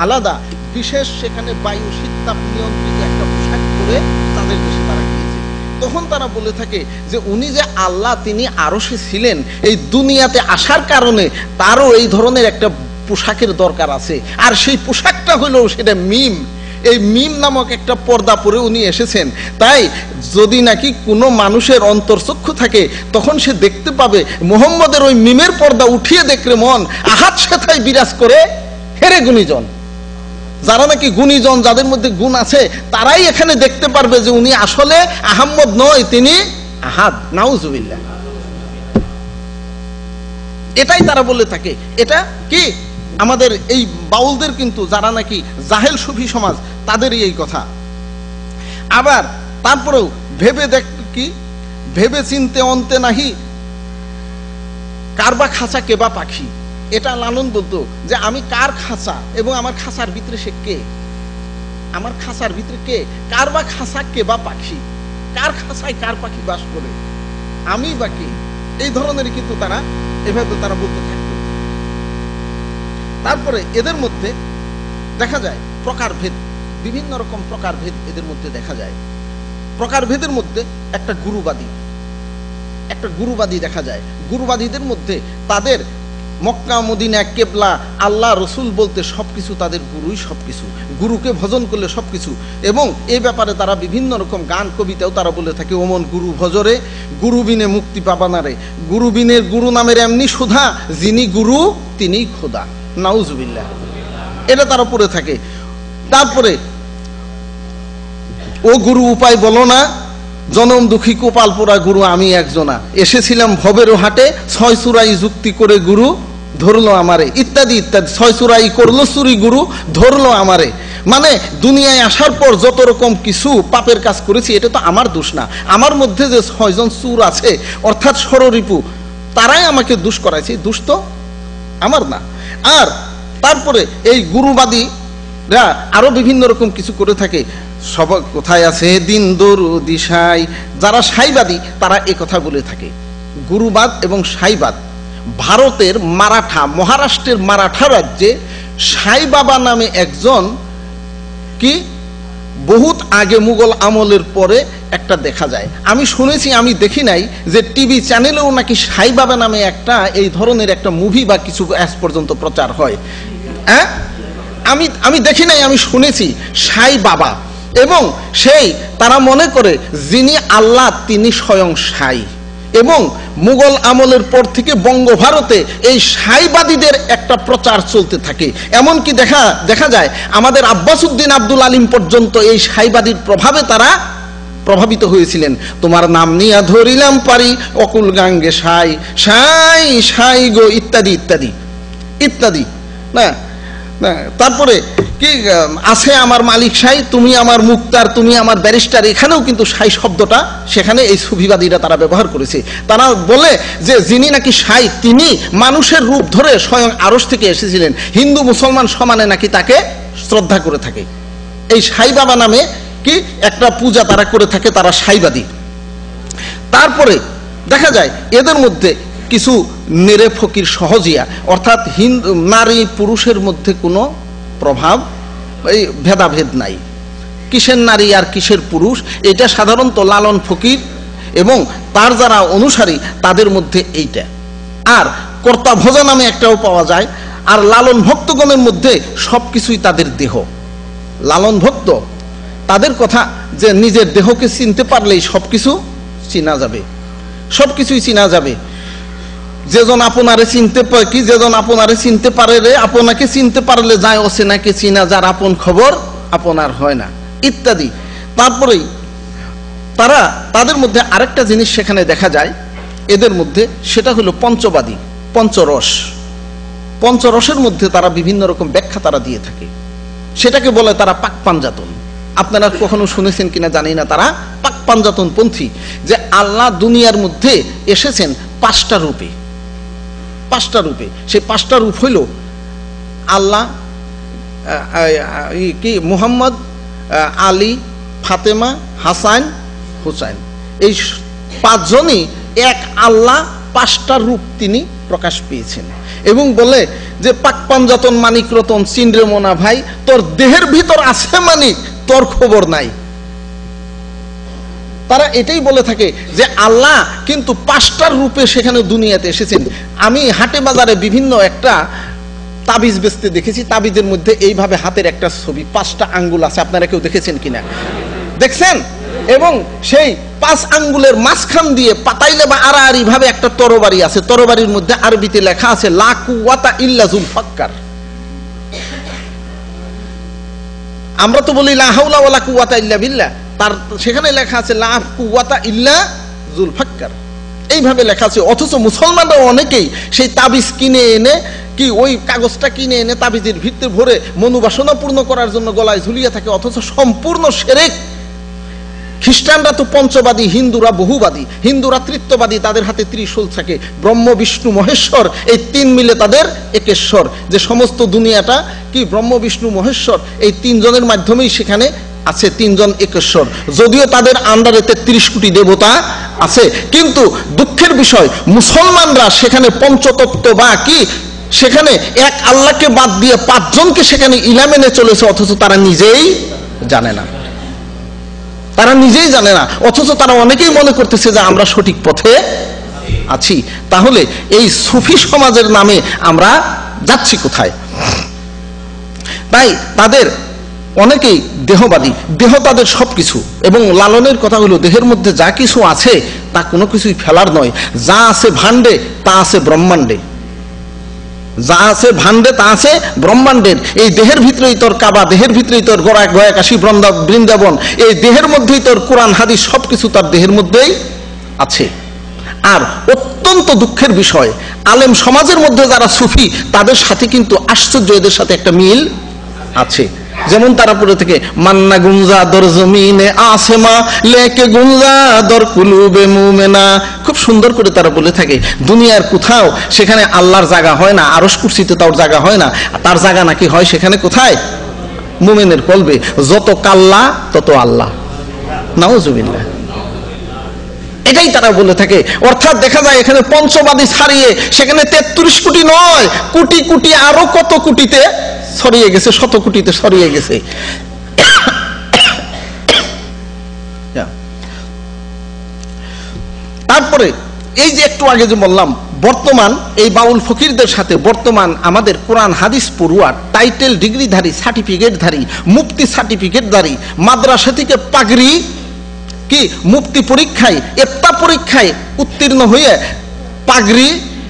আলাদা, বিশেষ সেখানে বায়ু শীত তাপ নিয়ন্ত্রিত একটা পোশাক পরে তাদের দেশে তারা গিয়েছে। তখন তারা বলে থাকে যে উনি যে আল্লাহ, তিনি আরশে ছিলেন, এই দুনিয়াতে আসার কারণে তারও এই ধরনের একটা পোশাকের দরকার আছে, আর সেই পোশাকটা হলো সেটা মিম। এই মিম নামক একটা পর্দা পরে উনি এসেছেন। তাই যদি নাকি কোনো মানুষের অন্তর্চক্ষু থাকে তখন সে দেখতে পাবে মুহাম্মদের ওই মিমের পর্দা উঠিয়ে দেখলে মন আহাত সেথায় বিরাজ করে হেরে গুণীজন। যারা নাকি গুণীজন, যাদের মধ্যে গুণ আছে, তারাই এখানে দেখতে পারবে যে উনি আসলে আহাম্মদ নয়, তিনি আহাদ। নাউজুবিল্লাহ। এটাই তারা বলে থাকে। এটা কি আমাদের এই বাউলদের, কিন্তু যারা নাকি জাহেল সুফি সমাজ, তাদেরই এই কথা। আবার তারপরেও ভেবে দেখ, কি ভেবে চিনতে অন্তে নাহি, কারবা খাঁচা কেবা পাখি। এটা লালন বলতো যে আমি কার খাঁচা এবং আমার খাঁচার ভিতরে সে কে, আমার খাঁচার ভিতরে কে, কারবা খাঁচা কেবা পাখি, কার খাঁচায় কার পাখি বাস করে, আমি বা কে। এই ধরনের কিন্তু তারা এভাবে তারা বলতে থাকতো। তারপরে এদের মধ্যে দেখা যায় প্রকারভেদ, বিভিন্ন রকম প্রকারভেদ এদের মধ্যে দেখা যায়। প্রকারভেদের মধ্যে একটা গুরুবাদী দেখা যায়। গুরুবাদীদের মধ্যে তাদের মক্কা মদিনা কেবলা আল্লাহ রসুল বলতে সবকিছু তাদের গুরুই সবকিছু, গুরুকে ভজন করলে সবকিছু। এবং এই ব্যাপারে তারা বিভিন্ন রকম গান কবিতাও তারা বলে থাকে, ওমন গুরু ভজরে গুরু বিনে মুক্তি পাবানারে, গুরু বিনে গুরু নামের এমনি সুধা, যিনি গুরু তিনি খোদা। নাউজুবিল্লাহ। এটা তারা পড়ে থাকে। তারপরে ও গুরু উপায় বলো না, জনম দুঃখী কোপাল পোড়া গুরু আমি একজনা, এসেছিলাম ভবেরও হাটে, ছয় চুরাই যুক্তি করে গুরু ধরলো আমারে, ইত্যাদি ইত্যাদি। ছয় চুরাই করলো চুরি গুরু ধরলো আমারে। মানে দুনিয়ায় আসার পর যত রকম কিছু পাপের কাজ করেছি, এটা তো আমার দোষ না, আমার মধ্যে যে 6 জন চুর আছে অর্থাৎ ষড়রিপু, তারাই আমাকে দোষ করাইছে, দোষ তো আমার না। আর তারপরে এই গুরুবাদীরা আরো বিভিন্ন রকম কিছু করে থাকে। সব কোথায় আছে দিন দরু দিশাই, যারা সাইবাদী তারা এই কথা বলে থাকে। গুরুবাদ এবং সাইবাদ ভারতের মারাঠা, মহারাষ্ট্রের মারাঠা রাজ্যে সাই বাবা নামে একজন, কি বহুত আগে মুঘল আমলের পরে একটা দেখা যায়। আমি শুনেছি, আমি দেখি নাই, যে টিভি চ্যানেলেও নাকি সাই বাবা নামে একটা এই ধরনের একটা মুভি বা কিছু আজ পর্যন্ত প্রচার হয়। হ্যাঁ, আমি দেখি নাই, আমি শুনেছি সাই বাবা। এবং সেই তারা মনে করে যিনি আল্লাহ তিনি স্বয়ং সাই। এবং মুঘল আমলের পর থেকে বঙ্গভারতে এই সাইবাদীদের একটা প্রচার চলতে থাকে। এমনকি দেখা যায় আমাদের আব্বাসউদ্দিন আব্দুল আলিম পর্যন্ত এই সাইবাদীর প্রভাবে তারা প্রভাবিত হয়েছিলেন। তোমার নাম নিয়া ধরিলাম পারি অকুল গাঙ্গে সাই, সাই সাই গো, ইত্যাদি ইত্যাদি ইত্যাদি। না, তারপরে কি আছে আমার মালিক সাই, তুমি আমার মুক্তার, তুমি আমার ব্যারিস্টার। এখানেও কিন্তু সাই শব্দটা সেখানে এই সুফিবাদীরা তারা ব্যবহার করেছে। তারা বলে যে যিনি নাকি সাই তিনি মানুষের রূপ ধরে স্বয়ং আরশ থেকে এসেছিলেন। হিন্দু মুসলমান সমানে নাকি তাকে শ্রদ্ধা করে থাকে। এই সাই বাবা নামে কি একটা পূজা তারা করে থাকে, তারা সাইবাদী। তারপরে দেখা যায় এদের মধ্যে কিছু নেরে ফকির সহজিয়া, অর্থাৎ হিন্দু নারী পুরুষের মধ্যে কোনো প্রভাব, এই ভেদাভেদ নাই, কিসের নারী আর কিসের পুরুষ, এটা সাধারণত লালন ফকির এবং তার যারা অনুসারী তাদের মধ্যে এইটা। আর কর্তা ভোজা নামে একটাও পাওয়া যায়। আর লালন ভক্তগণের মধ্যে সবকিছুই তাদের দেহ। লালন ভক্ত তাদের কথা যে নিজের দেহকে চিনতে পারলেই সবকিছু চিনা যাবে, সবকিছুই চিনা যাবে। যেজন আপনারে চিনতে পারে, কি যেজন আপনারে চিনতে পারে রে, আপনাকে চিনতে পারলে যায় অচেনাকে চিনা, যার আপন খবর আপনার হয় না, ইত্যাদি। তারপরেই তাদের মধ্যে আরেকটা জিনিস সেখানে দেখা যায় এদের মধ্যে, সেটা হলো পঞ্চবাদী, পঞ্চরস। পঞ্চরসের মধ্যে তারা বিভিন্ন রকম ব্যাখ্যা তারা দিয়ে থাকে। সেটাকে বলে তারা পাক পাঞ্জাতন। আপনারা কখনো শুনেছেন কিনা জানি না, তারা পাক পাঞ্জাতন পন্থী। যে আল্লাহ দুনিয়ার মধ্যে এসেছেন 5টা রূপে, 5টা রূপে। সেই 5টা রূপ হইল আল্লাহ, কি মুহাম্মদ, আলী, ফাতেমা, হাসান, হুসাইন। এই 5 জনই এক আল্লাহ, 5টা রূপ তিনি প্রকাশ পেয়েছেন। এবং বলে যে পাক পাঞ্জাতন মানিক রতন চিনরে মোনা ভাই, তোর দেহের ভিতর আছে মানিক, তোর খবর নাই। তারা এটাই বলে থাকে যে আল্লাহ কিন্তু 5টার রূপে সেখানে দুনিয়াতে এসেছেন। আমি হাটে বাজারে বিভিন্ন একটা তাবিজ বেচতে দেখেছি, তাবিজের মধ্যে এইভাবে হাতের একটা ছবি, 5টা আঙ্গুল আছে, আপনারা কেউ দেখেছেন কিনা? দেখছেন? এবং সেই 5 আঙ্গুলের মাঝখান দিয়ে পাতাইলে বা আড়াআড়ি ভাবে একটা তরবারি আছে, তরবারির মধ্যে আরবিতে লেখা আছে লা কুওয়াতা ইল্লা যুলফাক্কার। আমরা তো বলি লা হাওলা ওয়ালা কুওয়াতা ইল্লা বিল্লাহ, তার সেখানে লেখা আছে লা কুওয়াতা ইল্লা যুলফাক্কার, এইভাবে লেখা আছে। অথচ মুসলমানরা অনেকেই সেই তাবিজ কিনে এনে কি ওই কাগজটা কিনে এনে তাবিজের ভিতরে ভরে মনোবাসনা পূর্ণ করার জন্য গলায় ঝুলিয়ে থাকে, অথচ সম্পূর্ণ শিরক। খ্রিস্টানরা তো পঞ্চবাদী, হিন্দুরা বহুবাদী, হিন্দুরা তৃত্ববাদী, তাদের হাতে ত্রিশূল থাকে, ব্রহ্ম বিষ্ণু মহেশ্বর এই 3 মিলে তাদের একেশ্বর, যে সমস্ত দুনিয়াটা কি ব্রহ্ম বিষ্ণু মহেশ্বর এই 3 জনের মাধ্যমেই সেখানে আছে, 3 জন একেশ্বর। যদিও তাদের আন্ডারে 33 কোটি দেবতা আছে, কিন্তু দুঃখের বিষয় মুসলমানরা সেখানে পঞ্চতত্ত্ব বা কি সেখানে এক আল্লাহকে বাদ দিয়ে 5 জনকে সেখানে ইলা মেনে চলেছে, অথচ তারা নিজেই জানে না, তারা নিজেই জানে না, অথচ তারা অনেকেই মনে করতেছে যে আমরা সঠিক পথে আছি। তাহলে এই সুফি সমাজের নামে আমরা যাচ্ছি কোথায়? তাই তাদের অনেকেই দেহবাদী, দেহ তাদের সবকিছু, এবং লালনের কথা হলো দেহের মধ্যে যা কিছু আছে তা কোনো কিছুই ফেলার নয়, যা আছে ভাণ্ডে তা আছে ব্রহ্মাণ্ডে, যা আছে ভাণ্ডে তা আছে ব্রহ্মাণ্ডের। এই দেহের ভিতরেই তোর কাবা, দেহের ভিতরেই তোর গয়া কাশী বৃন্দাবন, এই দেহের মধ্যেই তোর কোরআন হাদিস সবকিছু তার দেহের মধ্যেই আছে। আর অত্যন্ত দুঃখের বিষয়, আলেম সমাজের মধ্যে যারা সুফি তাদের সাথে কিন্তু আশ্চর্য এদের সাথে একটা মিল আছে। যেমন তারা পড়ে থেকে মান্না গুঞ্জা দর জমিনে আসেমা লেকে গুঞ্জা দর কুলুবে মুমেনা, খুব সুন্দর করে তারা বলে থাকে দুনিয়ার কোথাও সেখানে আল্লাহর জায়গা হয় না, আরশ কুরসিতে তার জায়গা হয় না, তার জায়গা নাকি হয় সেখানে কোথায়? মুমিনের কলবে। যত কাল্লা তত আল্লাহ, নাউজুবিল্লাহ। এটাই তারা বলে থাকে। অর্থাৎ দেখা যায় এখানে পঞ্চবাদী ছাড়িয়ে সেখানে 33 কোটি নয়, কোটি কোটি আরো কত কোটিতে ছড়িয়ে গেছে, শত কোটিতে ছড়িয়ে গেছে। তারপরে এই যে একটু আগে যে বললাম, বর্তমান এই বাউল ফকিরদের সাথে বর্তমান আমাদের কোরআন হাদিস পড়ুয়ার, টাইটেল ডিগ্রিধারী, সার্টিফিকেটধারী, মুফতি সার্টিফিকেটধারী, মাদ্রাসা থেকে পাগড়ি কি মুফতি পরীক্ষায়, ইফতা পরীক্ষায় উত্তীর্ণ হয়ে পাগড়ি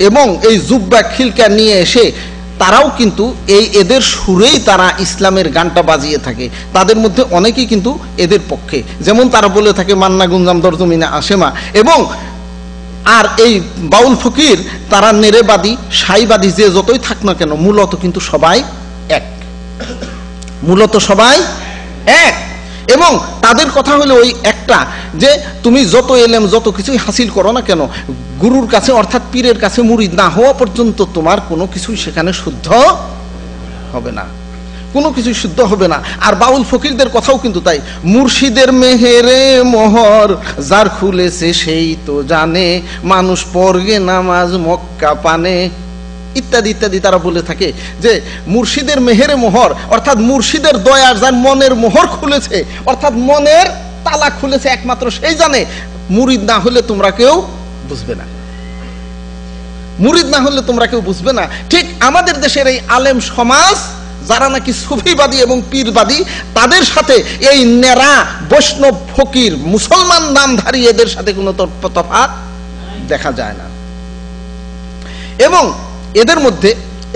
এবং এই জুব্বা খিলকা নিয়ে এসে তারাও কিন্তু এদের সুরেই তারা ইসলামের গানটা বাজিয়ে থাকে। তাদের মধ্যে অনেকেই কিন্তু এদের পক্ষে, যেমন তারা বলে থাকে মান্না গুঞ্জাম দরজমিনা আসেমা। এবং আর এই বাউল ফকির তারা নেরেবাদী, সাইবাদী যে যতই থাক না কেন মূলত কিন্তু সবাই এক, মূলত সবাই এক। এবং তাদের কথা হলো ওই একটা, যে তুমি যত এলেম যত কিছুই হাসিল করো না কেন, গুরুর কাছে অর্থাৎ পীরের কাছে মুরিদ না হওয়া পর্যন্ত তোমার কোনো কিছুই সেখানে শুদ্ধ হবে না, কোনো কিছুই শুদ্ধ হবে না। আর বাউল ফকিরদের কথাও কিন্তু তাই, মুর্শিদের মেহেরে মোহর যার খুলেছে সেই তো জানে, মানুষ পড়গে নামাজ মক্কা পানে, ইত্যাদি ইত্যাদি। তারা বলে থাকে যে মুর্শিদের মেহেরে মোহর অর্থাৎ মুর্শিদের দয়ার যার মনের মোহর খুলেছে, অর্থাৎ মনের তালা খুলেছে একমাত্র সেই জানে, মুরিদ না হলে তোমরা কেউ বুঝবে না, মুরিদ না হলে তোমরা কেউ বুঝবে না। ঠিক আমাদের দেশের এই আলেম সমাজ যারা নাকি সুফিবাদী এবং পীরবাদী, তাদের সাথে এই নেরা বৈষ্ণব ফকির মুসলমান নামধারী এদের সাথে কোনো তফাৎ দেখা যায় না। এবং এদের মধ্যে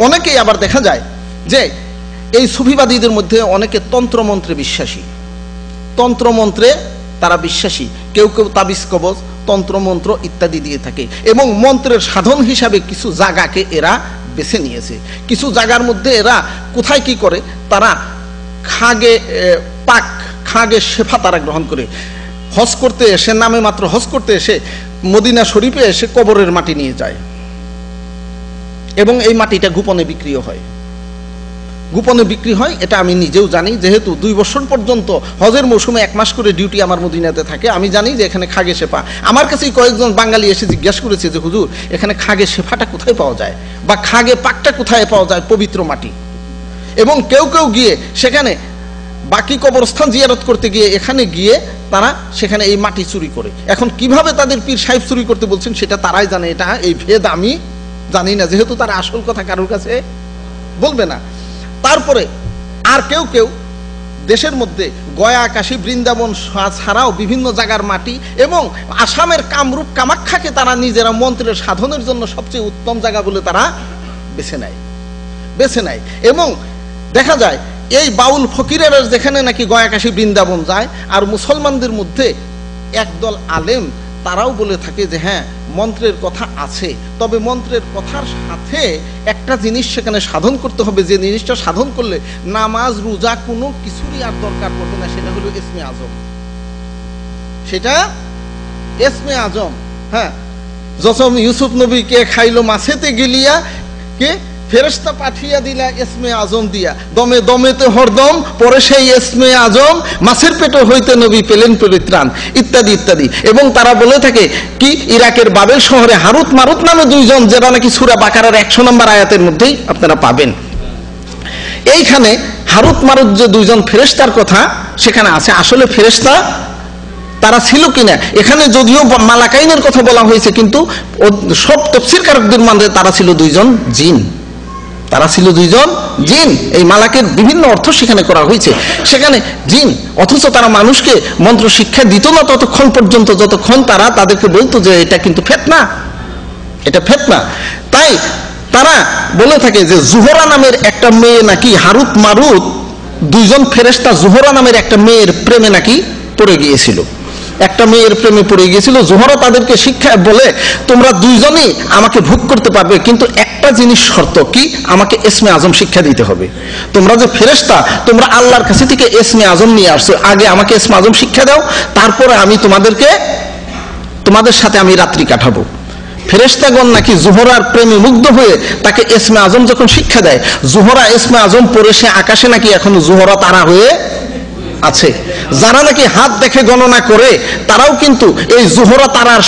অনেকেই আবার দেখা যায় যে এই সুফিবাদীদের মধ্যে অনেকে তন্ত্রমন্ত্রে বিশ্বাসী, তন্ত্রমন্ত্রে তারা বিশ্বাসী, কেউ কেউ তাবিজ কবজ, তন্ত্রমন্ত্র ইত্যাদি দিয়ে থাকে। এবং মন্ত্রের সাধন হিসাবে কিছু জায়গাকে এরা বেছে নিয়েছে। কিছু জায়গার মধ্যে এরা কোথায় কি করে, তারা খাগে পাক, খাগে শেফা তারা গ্রহণ করে। হজ করতে এসে, নামে মাত্র হজ করতে এসে মদিনা শরীফে এসে কবরের মাটি নিয়ে যায় এবং এই মাটিটা গোপনে বিক্রিও হয়, গোপনে বিক্রি হয়। এটা আমি নিজেও জানি, যেহেতু 2 বছর পর্যন্ত হজের মৌসুমে 1 মাস করে ডিউটি আমার মদিনাতে থাকে, আমি জানি যে এখানে খাগে শেফা। আমার কাছেই কয়েকজন বাঙালি এসে জিজ্ঞাসা করেছে যে হুজুর এখানে খাগে শেফাটা কোথায় পাওয়া যায় বা খাগে পাকটা কোথায় পাওয়া যায়, পবিত্র মাটি। এবং কেউ কেউ গিয়ে সেখানে বাকি কবরস্থান জিয়ারত করতে গিয়ে এখানে গিয়ে তারা সেখানে এই মাটি চুরি করে। এখন কিভাবে তাদের পীর সাহেব চুরি করতে বলছেন সেটা তারাই জানে, এটা এই ভেদ আমি জানি না, যেহেতু তারা আসল কথা কারোর কাছে বলবে না। তারপরে আর কেউ কেউ দেশের মধ্যে গয়া, কাশী, বৃন্দাবন ছাড়াও বিভিন্ন জায়গার মাটি এবং আসামের কামরূপ কামাখ্যাকে তারা নিজেরা মন্ত্রের সাধনের জন্য সবচেয়ে উত্তম জায়গা বলে তারা বেছে নেয়। এবং দেখা যায় এই বাউল ফকিরেরা যেখানে নাকি গয়া, কাশী, বৃন্দাবন যায়, আর মুসলমানদের মধ্যে একদল আলেম তারাও বলে থাকে যে হ্যাঁ মন্ত্রের কথা আছে, তবে মন্ত্রের কথার সাথে একটা জিনিস সেখানে সাধন করতে হবে, যে জিনিসটা সাধন করলে নামাজ, রোজা কোনো কিছুরই আর দরকার পড়বে না, সেটা হলো ইসমে আজম। সেটা ইসমে আজম। হ্যাঁ, যখন ইউসুফ নবীকে খাইলো মাছেতে গিলিয়া, কে ফেরেশতা পাঠিয়ে দিলা ইসমে আজম দিয়া, দমে দমেতে হরদম পরে সেই ইসমে আজম, মাছের পেটে হইতে নবী পেলেন পরিত্রাণ, ইত্যাদি ইত্যাদি। এবং তারা বলে থাকে কি ইরাকের বাবেল শহরে হারুত মারুত নামে দুইজন, যেটা নাকি সূরা বাকারার 100 নম্বর আয়াতের মধ্যেই আপনারা পাবেন। এইখানে হারুত মারুত যে দুইজন ফেরেশতার কথা সেখানে আছে, আসলে ফেরেশতা তারা ছিল কিনা, এখানে যদিও মালাকাইনের কথা বলা হয়েছে, কিন্তু সব তাফসীরকারকদের মতে তারা ছিল দুইজন জিন। এই মালাকের বিভিন্ন অর্থ সেখানে করা হয়েছে, সেখানে জিন। অথচ তারা মানুষকে মন্ত্র শিক্ষা দিত না ততক্ষণ পর্যন্ত যতক্ষণ তারা তাদেরকে বলতো যে এটা কিন্তু ফিতনা, এটা ফিতনা। তাই তারা বলে থাকে যে জুহরা নামের একটা মেয়ে নাকি হারুত মারুত দুইজন ফেরেশতা জুহরা নামের একটা মেয়ের প্রেমে নাকি পড়ে গিয়েছিল, জোহরা তাদেরকে শিক্ষা বলে তোমরা দুইজনই আমাকে ভোগ করতে পারবে, কিন্তু একটা জিনিস শর্ত, কি আমাকে ইসমে আজম শিক্ষা দিতে হবে। তোমরা যে ফেরেশতা, তোমরা আল্লাহর কাছে থেকে ইসমে আজম নিয়ে আসছো, আগে আমাকে ইসমে আজম শিক্ষা দাও, তারপরে আমি তোমাদের সাথে আমি রাত্রি কাটাবো। ফেরেশতাগণ নাকি জোহরার প্রেমে মুগ্ধ হয়ে তাকে ইসমে আজম যখন শিক্ষা দেয়, জোহরা ইসমে আজম পড়ে সে আকাশে নাকি এখনো জোহরা তারা হয়ে আছে। যারা নাকি হাত দেখে গণনা করে তারাও কিন্তু এই জোহরা তারার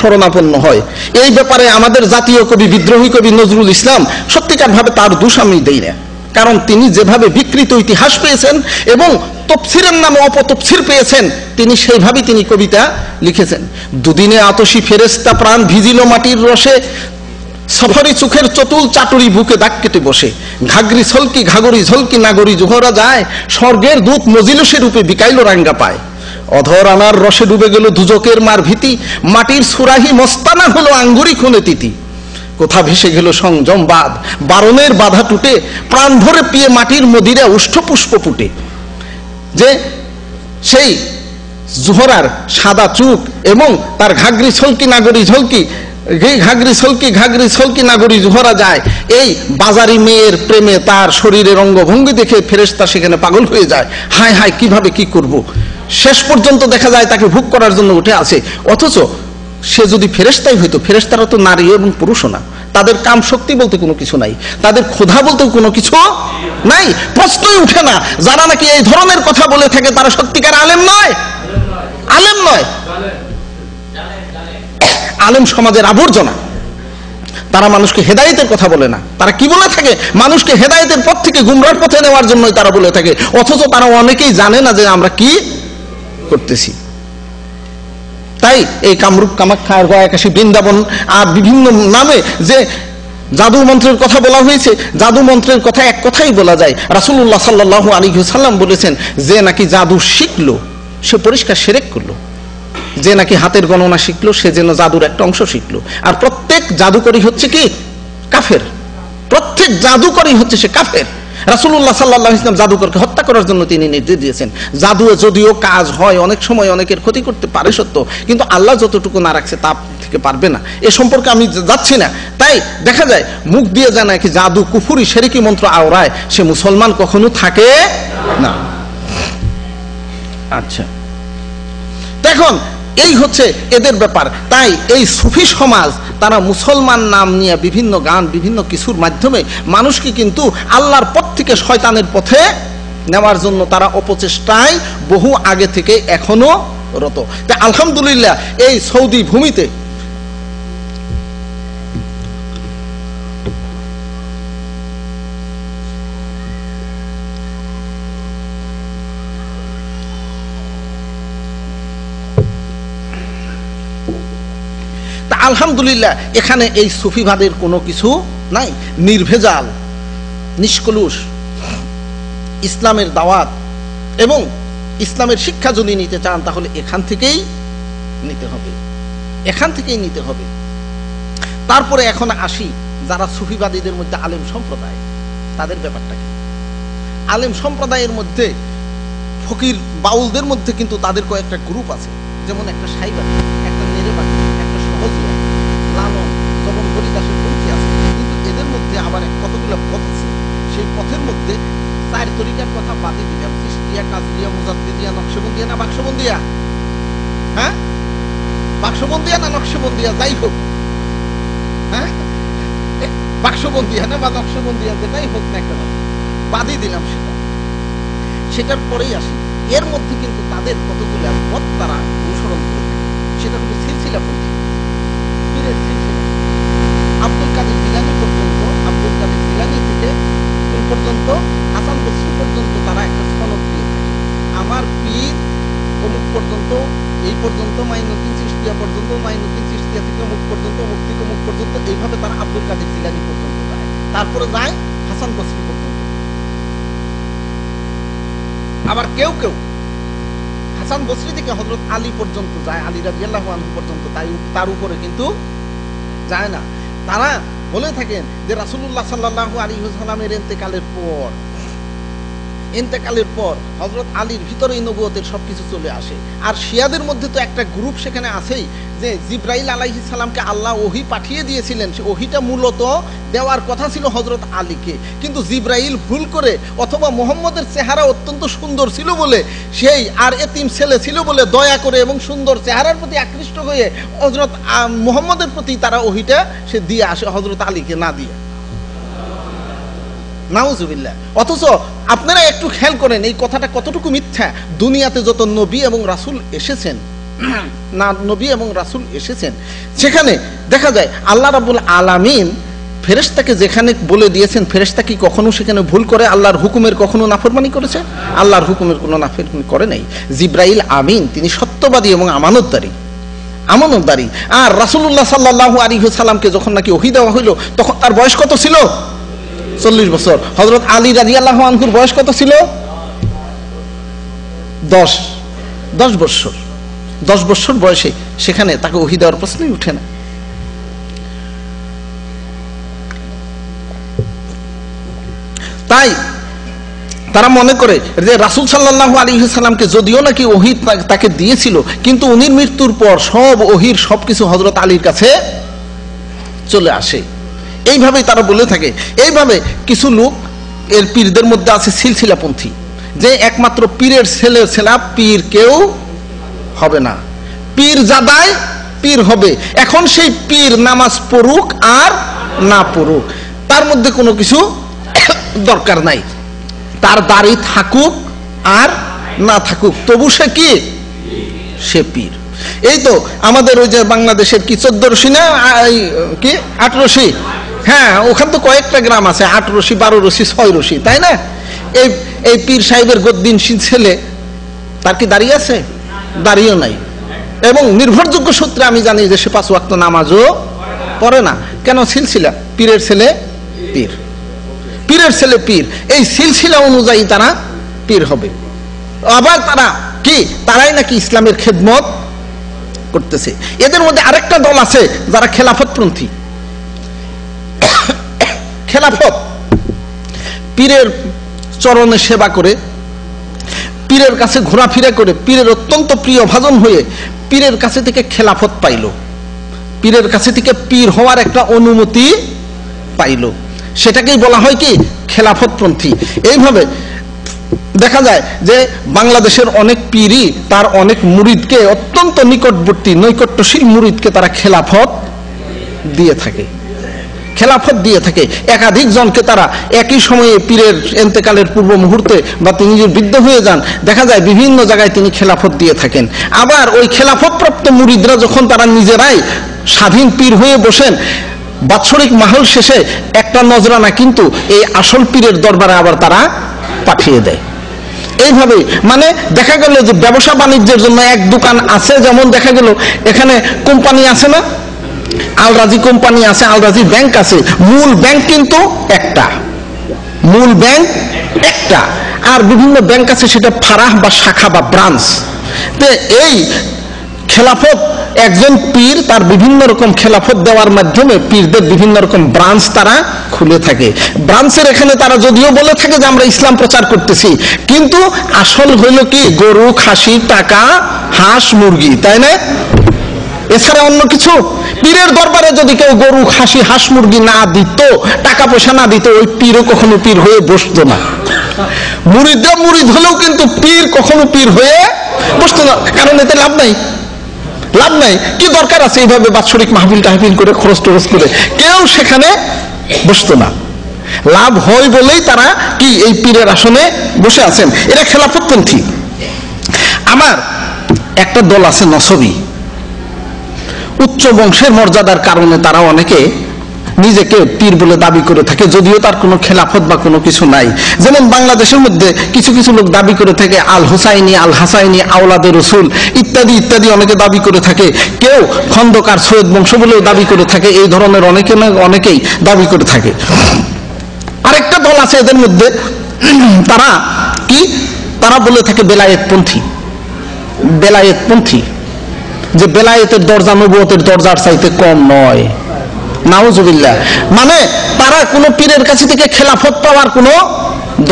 শরণাপন্ন হয়। এই ব্যাপারে আমাদের জাতীয় কবি, বিদ্রোহী কবি নজরুল ইসলাম সত্যিকার ভাবে তার দোষ আমি দেই না, কারণ তিনি যেভাবে বিকৃত ইতিহাস পেয়েছেন এবং তফসিরের নামে অপতফসির পেয়েছেন, তিনি সেইভাবেই তিনি কবিতা লিখেছেন। দুদিনে আতশী ফেরেশতা প্রাণ ভিজিল মাটির রসে, সফরি চোখের চতুল চাটুরি বুকে দাগ কেটে বসে, ঘাগরি ছলকি ঘাগরি ঝলকি নাগরি জোহরা যায়, স্বর্গের দূত মজিলসে রূপে বিকাইল রাঙ্গা পায়, অধর আনার রসে ডুবে গেল দুজকের মার ভীতি, মাটির সুরাহি মস্তানা হলো আঙ্গুরি খুনে তিতি, কোথা ভেসে গেল সংযম বাদ, বারণের বাধা টুটে, প্রাণ ভরে পিয়ে মাটির মদিরা উষ্ঠ পুষ্প ফুটে। যে সেই জোহরার সাদা চুক এবং তার ঘাগরি ছলকি নাগরি ঝলকি, ঘাগরি ছলকি নাগরি জোহরা যায়, এই বাজারি মেয়ের প্রেমে তার শরীরের অঙ্গভঙ্গি দেখে ফেরেশতা সেখানে পাগল হয়ে যায়। হায় হায়, কিভাবে কি করব। শেষ পর্যন্ত দেখা যায় তাকে ভোগ করার জন্য উঠে আসে। অথচ সে যদি ফেরেশতাই হইতো, ফেরেশতারা তো নারী এবং পুরুষও না, তাদের কাম শক্তি বলতে কোনো কিছু নাই, তাদের ক্ষুধা বলতে কোনো কিছু নাই, প্রশ্নই উঠে না। যারা নাকি এই ধরনের কথা বলে থাকে তারা সত্যিকার আলেম নয়, আলেম সমাজের আবর্জনা। তারা মানুষকে হেদায়েতের কথা বলে না, তারা কি বলে থাকে, মানুষকে হেদায়েতের পথ থেকে গুমরার পথে নেওয়ার জন্যই তারা বলে থাকে। অথচ তারা অনেকেই জানে না যে আমরা কি করতেছি। তাই এই কামরূপ কামাখ্যা আর গয়া, কাশী, বৃন্দাবন আর বিভিন্ন নামে যে জাদু মন্ত্রের কথা বলা হয়েছে, জাদু মন্ত্রের কথা এক কথাই বলা যায়। রাসূলুল্লাহ সাল্লাল্লাহু আলাইহি ওয়াসাল্লাম বলেছেন, যে নাকি জাদু শিখলো সে পরিষ্কার শিরক করলো, যে নাকি হাতের গণনা শিখলো সে যেন জাদুর একটা অংশ শিখলো। আর প্রত্যেক জাদুকরী হচ্ছে কি কাফের, প্রত্যেক জাদুকরী হচ্ছে সে কাফের। রাসূলুল্লাহ সাল্লাল্লাহু আলাইহি ওয়াসাল্লাম জাদুকরকে হত্যা করার জন্য তিনি নির্দেশ দিয়েছেন। জাদু যদিও কাজ হয়, অনেক সময় অনেকের ক্ষতি করতে পারে সত্য, কিন্তু আল্লাহ যতটুকু না রাখছে তা থেকে পারবে না। এ সম্পর্কে আমি যাচ্ছি না। তাই দেখা যায় মুখ দিয়ে জানায় কি জাদু কুফরি শিরকি মন্ত্র আওড়ায়, সে মুসলমান কখনো থাকে না। আচ্ছা, এখন এই হচ্ছে এদের ব্যাপার। তাই এই সুফি সমাজ তারা মুসলমান নাম নিয়ে বিভিন্ন গান, বিভিন্ন কিছুর মাধ্যমে মানুষকে কিন্তু আল্লাহর পথ থেকে শয়তানের পথে নেওয়ার জন্য তারা অপচেষ্টায় বহু আগে থেকে এখনো রত। তাই আলহামদুলিল্লাহ এই সৌদি ভূমিতে আলহামদুলিল্লাহ এখানে এই সুফিবাদের কোনো কিছু নাই, নির্ভেজাল নিষ্কলুষ ইসলামের দাওয়াত এবং ইসলামের শিক্ষা যদি নিতে চান তাহলে এখান থেকেই নিতে হবে, এখান থেকেই নিতে হবে। তারপরে এখন আসি যারা সুফিবাদীদের মধ্যে আলেম সম্প্রদায়, তাদের ব্যাপারটা কি? আলেম সম্প্রদায়ের মধ্যে ফকির বাউলদের মধ্যে কিন্তু তাদের কয়েকটা গ্রুপ আছে, যেমন একটা সাইবাদী, একটা নেরেবাদী, একটা সহজিয়া, লালন, জবন হরিদাসের পন্থী আছে। কিন্তু এদের মধ্যে আবার কতগুলো পথ আছে, সেই পথের মধ্যে চার তরিকার কথা বাদে দিলাম, চিশতিয়া, কাজরিয়া, মুজাদ্দিদিয়া, নকশবন্দিয়া না বাক্সবন্দিয়া? হ্যাঁ, বাক্সবন্দিয়া না নকশবন্দিয়া, যাই হোক, হ্যাঁ বাক্সবন্দিয়া না বা নকশবন্দিয়া, যেটাই হোক না কেন বাদে দিলাম সেটার পরেই আসি। এর মধ্যে কিন্তু তাদের কতগুলো পথ তারা অনুসরণ করে থাকে, সেটা হলো সিলসিলাপন্থী, পীরের সিলসিলা। আব্দুল কাদের জিলানী পর্যন্ত, আব্দুল কাদের জিলানী থেকে কোন পর্যন্ত, হাসান বসরি পর্যন্ত তারা একটা সনদ দিয়ে থাকে। আমার পীর অমুক পর্যন্ত, এই পর্যন্ত, মাইনুদ্দিন চিশতিয়া পর্যন্ত, মাইনুদ্দিন চিশতিয়া থেকে অমুক পর্যন্ত, অমুক থেকে অমুক পর্যন্ত, এইভাবে তারা আব্দুল কাদের জিলানী পর্যন্ত যায়। তারপরে যায় হাসান বসরি পর্যন্ত। আবার কেউ কেউ হাসান বসরি থেকে হযরত আলী পর্যন্ত যায়, আলী রাদিয়াল্লাহু আনহু পর্যন্ত, তার উপরে কিন্তু যায় না। তারা বলে থাকেন যে রাসূলুল্লাহ সাল্লাল্লাহু আলাইহি ওয়াসাল্লামের ইন্তেকালের পর হযরত আলীর ভিতরেই নবুয়তের সবকিছু চলে আসে। আর শিয়াদের মধ্যে তো একটা গ্রুপ সেখানে আছেই যে জিবরাইল আলাইহিস সালামকে আল্লাহ ওহী পাঠিয়ে দিয়েছিলেন, সে ওহীটা মূলত দেওয়ার কথা ছিল হযরত আলীকে, কিন্তু জিবরাইল ভুল করে অথবা মুহাম্মদের চেহারা অত্যন্ত সুন্দর ছিল বলে, সেই আর এতিম ছেলে ছিল বলে দয়া করে এবং সুন্দর চেহারার প্রতি আকৃষ্ট হয়ে হযরত মুহাম্মদের প্রতি তারা ওহীটা সে দিয়ে আসে, হযরত আলীকে না দিয়ে। নাউজুবিল্লাহ। অথচ আপনারা একটু খেয়াল করেন এই কথাটা কতটুকু মিথ্যা। দুনিয়াতে যত নবী এবং রাসূল এসেছেন, না নবী এবং রাসূল এসেছেন, সেখানে দেখা যায় আল্লাহ রাব্বুল আলামিন ফেরেশতাকে যেখানে বলে দিয়েছেন, ফেরেশতা কি কখনো সেখানে ভুল করে আল্লাহর হুকুমের কখনো নাফরমানি করেছে? আল্লাহর হুকুমের কোনো নাফরমানি করে নাই। জিবরাইল আমিন, তিনি সত্যবাদী এবং আমানতদারী। আর রাসূলুল্লাহ সাল্লাল্লাহু আলাইহি ওয়াসাল্লামকে যখন নাকি ওহী দেওয়া হইল তখন তার বয়স কত ছিল? 40 বছর। হযরত আলী রাদিয়াল্লাহু আনহুর বয়স কত ছিল? 10 বছর। 10 বছর বয়সে সেখানে তাকে ওহী দেওয়ার প্রশ্নই উঠে না। তাই তারা মনে করে যে রাসূল সাল্লাল্লাহু আলাইহি ওয়াসাল্লামকে যদিও নাকি ওহী তাকে দিয়েছিল, কিন্তু উনির মৃত্যুর পর সব ওহীর সবকিছু হযরত আলীর কাছে চলে আসে। এইভাবেই তারা বলে থাকে। এইভাবে কিছু লোক এর পীরদের মধ্যে আছে সিলসিলাপন্থী, যে একমাত্র পীরের ছেলে ছাড়া পীর কেউ হবে না, পীর জাদাই পীর হবে। এখন সেই পীর নামাজ পড়ুক আর না পড়ুক, তার মধ্যে কোনো কিছু দরকার নাই, তার দাড়ি থাকুক আর না থাকুক, তবু সে কি? সে পীর। এই তো আমাদের ওই যে বাংলাদেশের কি 14 রশি না কি 8 রশি, হ্যাঁ ওখান তো কয়েকটা গ্রাম আছে, 8 রশি 12 রশি 6 রশি, তাই না? এই পীর সাহেবের গদ্দিন ছেলে, তার কি দাঁড়িয়ে আছে? দাঁড়িয়েও নাই। এবং নির্ভরযোগ্য সূত্রে আমি জানি যে সে 5 ওয়াক্ত নামাজও পড়ে না। কেন? সিলসিলা, পীরের ছেলে পীর, পীরের ছেলে পীর, এই সিলসিলা অনুযায়ী তারা পীর হবে। আবার তারা কি? তারাই নাকি ইসলামের খেদমত করতেছে। এদের মধ্যে আরেকটা দল আছে যারা খেলাফতপন্থী। খেলাফত, পীরের চরণে সেবা করে, পীরের কাছে ঘোরাফেরা করে, পীরের অত্যন্ত প্রিয় ভাজন হয়ে পীরের কাছে থেকে খেলাফত পাইল, পীরের কাছে থেকে পীর হওয়ার একটা অনুমতি পাইল, সেটাকেই বলা হয় কি? খেলাফতপন্থী। এইভাবে দেখা যায় যে বাংলাদেশের অনেক পীরই তার অনেক মুরিদকে, অত্যন্ত নিকটবর্তী নৈকট্যশীল মুরিদকে তারা খেলাফত দিয়ে থাকে, খেলাফত দিয়ে থাকে। একাধিক জনকে তারা একই সময়ে পীরের ইন্তেকালের পূর্ব মুহূর্তে বা তিনি যদি বৃদ্ধ হয়ে যান, দেখা যায় বিভিন্ন জায়গায় তিনি খেলাফত দিয়ে থাকেন। আবার ওই খেলাফতপ্রাপ্ত মুরিদরা যখন তারা নিজেরাই স্বাধীন পীর হয়ে বসেন, বাৎসরিক মাহল শেষে একটা নজরানা কিন্তু এই আসল পীরের দরবারে আবার তারা পাঠিয়ে দেয়। এইভাবে মানে দেখা গেল যে ব্যবসা বাণিজ্যের জন্য এক দোকান আছে, যেমন দেখা গেল এখানে কোম্পানি আছে না, আল রাজি কোম্পানি আছে, আল রাজি ব্যাংক আছে, মূল ব্যাংক কিন্তু একটা, মূল ব্যাংক একটা, আর বিভিন্ন ব্যাংক আছে সেটা ফারাহ বা শাখা বা ব্রাঞ্চ। তো এই খেলাফত একজন পীর তার বিভিন্ন রকম খেলাফত দেওয়ার মাধ্যমে পীরদের বিভিন্ন রকম ব্রাঞ্চ তারা খুলে থাকে। ব্রাঞ্চের এখানে তারা যদিও বলে থাকে যে আমরা ইসলাম প্রচার করতেছি, কিন্তু আসল হইল কি গরু, খাসি, টাকা, হাঁস, মুরগি, তাই না? এছাড়া অন্য কিছু। পীরের দরবারে যদি কেউ গরু, খাসি, হাঁস, মুরগি না দিত, টাকা পয়সা না দিত, ওই পীরও কখনো পীর হয়ে বসতো না। মুরিদরা মুরিদ হলেও কিন্তু পীর কখনো পীর হয়ে বসতো না, কারণ এতে লাভ নাই, লাভ নাই। কি দরকার আছে এইভাবে বাৎসরিক মাহফিল টাহফিল করে খরচ টরচ করে? কেউ সেখানে বসতো না। লাভ হয় বলেই তারা কি এই পীরের আসনে বসে আছেন। এরা খেলাফতপন্থী। আমার একটা দল আছে নসবী, উচ্চ বংশের মর্যাদার কারণে তারা অনেকে নিজেকে পীর বলে দাবি করে থাকে, যদিও তার কোনো খেলাফত বা কোনো কিছু নাই। যেমন বাংলাদেশের মধ্যে কিছু কিছু লোক দাবি করে থাকে আল হুসাইনি, আল হাসাইনি, আওলাদে রসুল ইত্যাদি ইত্যাদি অনেকে দাবি করে থাকে। কেউ খন্দকার সৈয়দ বংশ বলেও দাবি করে থাকে। এই ধরনের অনেকেই দাবি করে থাকে। আরেকটা দল আছে এদের মধ্যে, তারা কি, তারা বলে থাকে বেলায়েতপন্থী। বেলায়েতপন্থী, যে বেলায়েতের দরজা নবুয়তের দরজার চাইতে কম নয়। নাউজুবিল্লাহ। মানে তারা কোনো পীরের কাছে থেকে খেলাফত পাওয়ার কোনো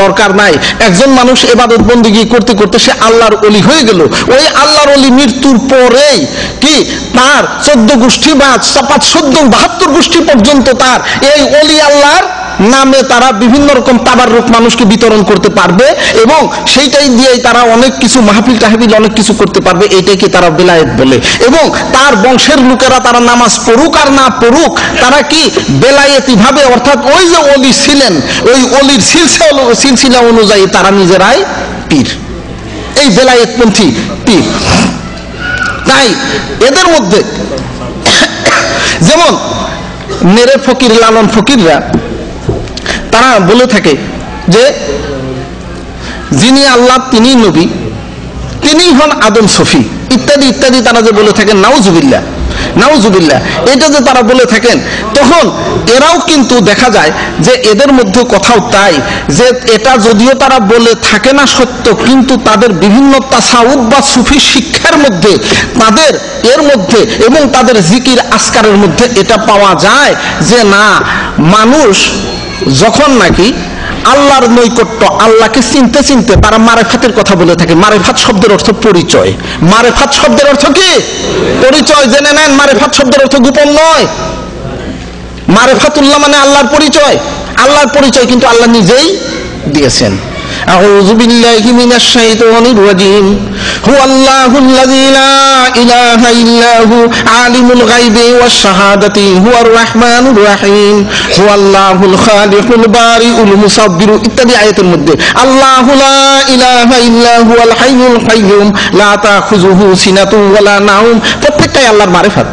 দরকার নাই। একজন মানুষ ইবাদত বন্দেগী করতে করতে সে আল্লাহর ওলি হয়ে গেল, ওই আল্লাহর ওলি মৃত্যুর পরেই কি তার 14 গোষ্ঠী বা 72 গোষ্ঠী পর্যন্ত তার এই ওলি আল্লাহর নামে তারা বিভিন্ন রকম তাবাররুক মানুষকে বিতরণ করতে পারবে, এবং সেইটাই দিয়েই তারা অনেক কিছু মাহফিল টাহফিল অনেক কিছু করতে পারবে। এইটাকে তারা বেলায়েত বলে। এবং তার বংশের লোকেরা তারা নামাজ পড়ুক আর না পড়ুক, তারা কি বেলায়েতি ভাবে, অর্থাৎ ওই যে ওলি ছিলেন ওই ওলির সিলসিলা অনুযায়ী তারা নিজেরাই পীর। এই বেলায়েতপন্থী পীর। তাই এদের মধ্যে যেমন নেরে ফকির, লালন ফকিররা তারা বলে থাকে যে যিনি আল্লাহ তিনি নবী, তিনি হন আদম সফি ইত্যাদি ইত্যাদি তারা যে বলে থাকেন, নাউজুবিল্লাহ নাউজুবিল্লাহ, এটা যে তারা বলে থাকেন, তখন এরাও কিন্তু দেখা যায় যে এদের মধ্যে কোথাও তাই যে এটা যদিও তারা বলে থাকে না সত্য, কিন্তু তাদের বিভিন্ন তাসাউফ বা সুফি শিক্ষার মধ্যে, তাদের এর মধ্যে এবং তাদের জিকির আসকারের মধ্যে এটা পাওয়া যায় যে না, মানুষ যখন নাকি আল্লাহর নৈকট্য, আল্লাহকে চিনতে চিনতে তারা মারেফাতের কথা বলে থাকে। মারেফাত শব্দের অর্থ পরিচয়। মারেফাত শব্দের অর্থ কি? পরিচয়। জেনে নেন, মারেফাত শব্দের অর্থ গোপন নয়। মারেফাতুল্লাহ মানে আল্লাহর পরিচয়। আল্লাহর পরিচয় কিন্তু আল্লাহ নিজেই দিয়েছেন। أعوذ بالله من الشيطان الرجيم هو الله الذي لا إله إلا هو عالم الغيب والشهادة هو الرحمن الرحيم هو الله الخالق البارئ المصور ইত্যাদি আয়াতের মধ্যে আল্লাহু লা ইলাহা ইল্লা হুয়াল হাইয়ুল কাইয়্যুম লা তাখুযুহু সিনাতুন ওয়ালা নাওম, প্রত্যেকটাই আল্লাহর মারিফাত।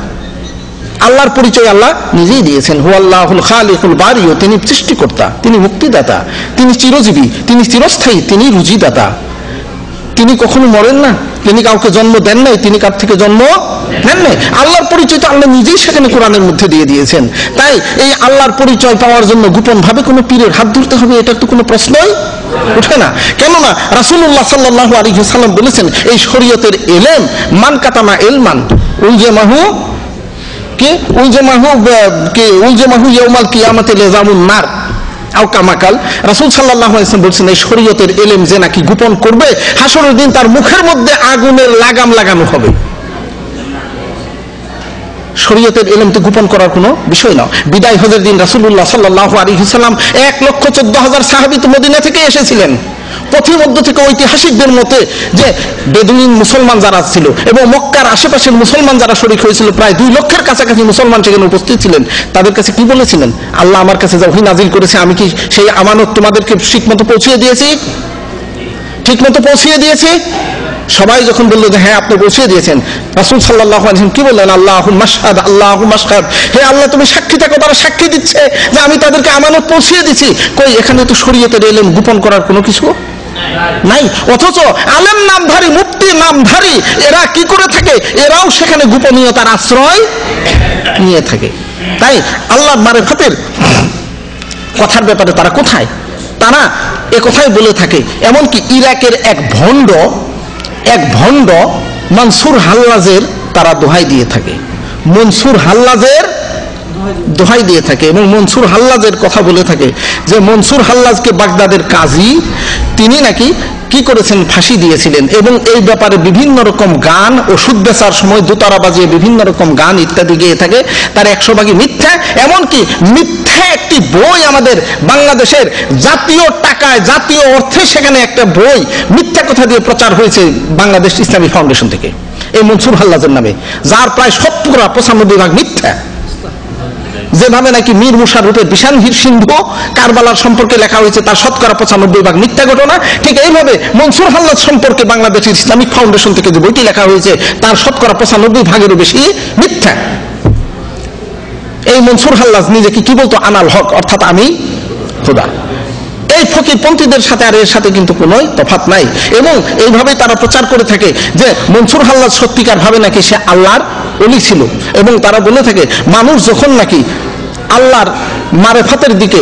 আল্লাহর পরিচয় আল্লাহ নিজেই দিয়েছেন। হুয়াল্লাহুল খালিকুল বারি, তিনি সৃষ্টিকর্তা, তিনি মুক্তিদাতা, তিনি চিরজীবী, তিনি চিরস্থায়ী, তিনি রুজিদাতা। তিনি কখনো মরেন না, তিনি কাউকে জন্ম দেন নাই, তিনি কার থেকে জন্ম নেন নাই। আল্লাহর পরিচয় তো আল্লাহ নিজেই সেখানে কোরআনের মধ্যে দিয়ে দিয়েছেন। তাই এই আল্লাহর পরিচয় পাওয়ার জন্য গোপন ভাবে কোনো পীরের হাত ধরতে হবে, এটার তো কোনো প্রশ্নই উঠে না। কেননা রাসূলুল্লাহ সাল্লাল্লাহু আলাইহি ওয়াসাল্লাম বলেছেন, এই শরীয়তের ইলম মান কাতামা ইলমান উলজামাহু উলজামাহু ইয়াউমাল কিয়ামাতি লিজামুন নার আও কামাকাল। রাসূল সাল্লাল্লাহু আলাইহি ওয়াসাল্লাম বলেছেন, এই শরীয়তের ইলম যে নাকি গোপন করবে, হাসরের দিন তার মুখের মধ্যে আগুনের লাগাম লাগানো হবে। শরীয়তের ইলম তো গোপন করার কোনো বিষয় না। বিদায় হজের দিন রাসূলুল্লাহ সাল্লাল্লাহু আলাইহি ওয়াসাল্লাম 1,14,000 সাহাবী তো মদিনা থেকে এসেছিলেন। পথের মধ্য থেকে ঐতিহাসিকদের মতে যে বেদুইন মুসলমান যারা ছিল এবং মক্কার আশেপাশের মুসলমান যারা শরীক হয়েছিল, প্রায় 2 লক্ষের কাছাকাছি মুসলমান সেখানে উপস্থিত ছিলেন। তাদের কাছে কি বলেছিলেন? আল্লাহ আমার কাছে যা ওহী নাজিল করেছে, আমি কি সেই আমানত তোমাদেরকে ঠিকমতো পৌঁছিয়ে দিয়েছি? ঠিকমতো পৌঁছিয়ে দিয়েছি? সবাই যখন বলল যে হ্যাঁ আপনি পৌঁছিয়ে দিয়েছেন, রাসূল সাল্লাল্লাহু আলাইহি ওয়াসাল্লাম কি বললেন? আল্লাহুম্মা শাহাদ, আল্লাহুম্মা শাহাদ, হে আল্লাহ তুমি সাক্ষী থাকো, তারা সাক্ষী দিচ্ছে যে আমি তাদেরকে আমানত পৌঁছিয়ে দিয়েছি। কই, এখানে তো শরীয়তের ইলম গোপন করার কোনো কিছু নাই। অথচ আলেম নামধারী, মুফতি নামধারী এরা কি করে থাকে? এরাও সেখানে গোপনীয়তার আশ্রয় নিয়ে থাকে। তাই আল্লাহর মারিফাতের কথার ব্যাপারে তারা কোথায়? তারা এ কথাই বলে থাকে। এমনকি ইরাকের এক ভণ্ড মনসুর হাল্লাজের তারা দোহাই দিয়ে থাকে, মনসুর হাল্লাজের দোহাই দিয়ে থাকে এবং মনসুর হাল্লাজের কথা বলে থাকে যে মনসুর হাল্লাজকে বাগদাদের কাজী তিনি নাকি কি করেছেন, ফাঁসি দিয়েছিলেন। এবং এই ব্যাপারে বিভিন্ন রকম গান, ওষুধ বেচার সময় দোতারা বাজিয়ে বিভিন্ন রকম গান ইত্যাদি গেয়ে থাকে। তার 100 ভাগই মিথ্যা। এমনকি মিথ্যা একটি বই আমাদের বাংলাদেশের জাতীয় টাকায়, জাতীয় অর্থে সেখানে একটা বই মিথ্যা কথা দিয়ে প্রচার হয়েছে বাংলাদেশ ইসলামী ফাউন্ডেশন থেকে এই মনসুর হাল্লাজের নামে, যার প্রায় 95% মিথ্যা। যেভাবে নাকি মীর মুশাররফের বিশানহির সিন্ধু কারবালার সম্পর্কে লেখা হয়েছে তার 95% মিথ্যা ঘটনা, ঠিক এইভাবে মনসুর হাল্লাজ সম্পর্কে বাংলাদেশের ইসলামিক ফাউন্ডেশন থেকে যে বইটি লেখা হয়েছে তার 95% বেশি মিথ্যা। এই মনসুর হাল্লাজ নিজেকে কি বলতো? আনাল হক, অর্থাৎ আমি খোদা। এই ফকিরপন্থীদের সাথে আর এর সাথে কিন্তু কোনো তফাৎ নাই। এবং এইভাবে তারা প্রচার করে থাকে যে মনসুর হাল্লাজ সত্যিকার ভাবে নাকি সে আল্লাহর ওলি ছিল। এবং তারা বলে থাকে মানুষ যখন নাকি আল্লাহর মারেফাতের দিকে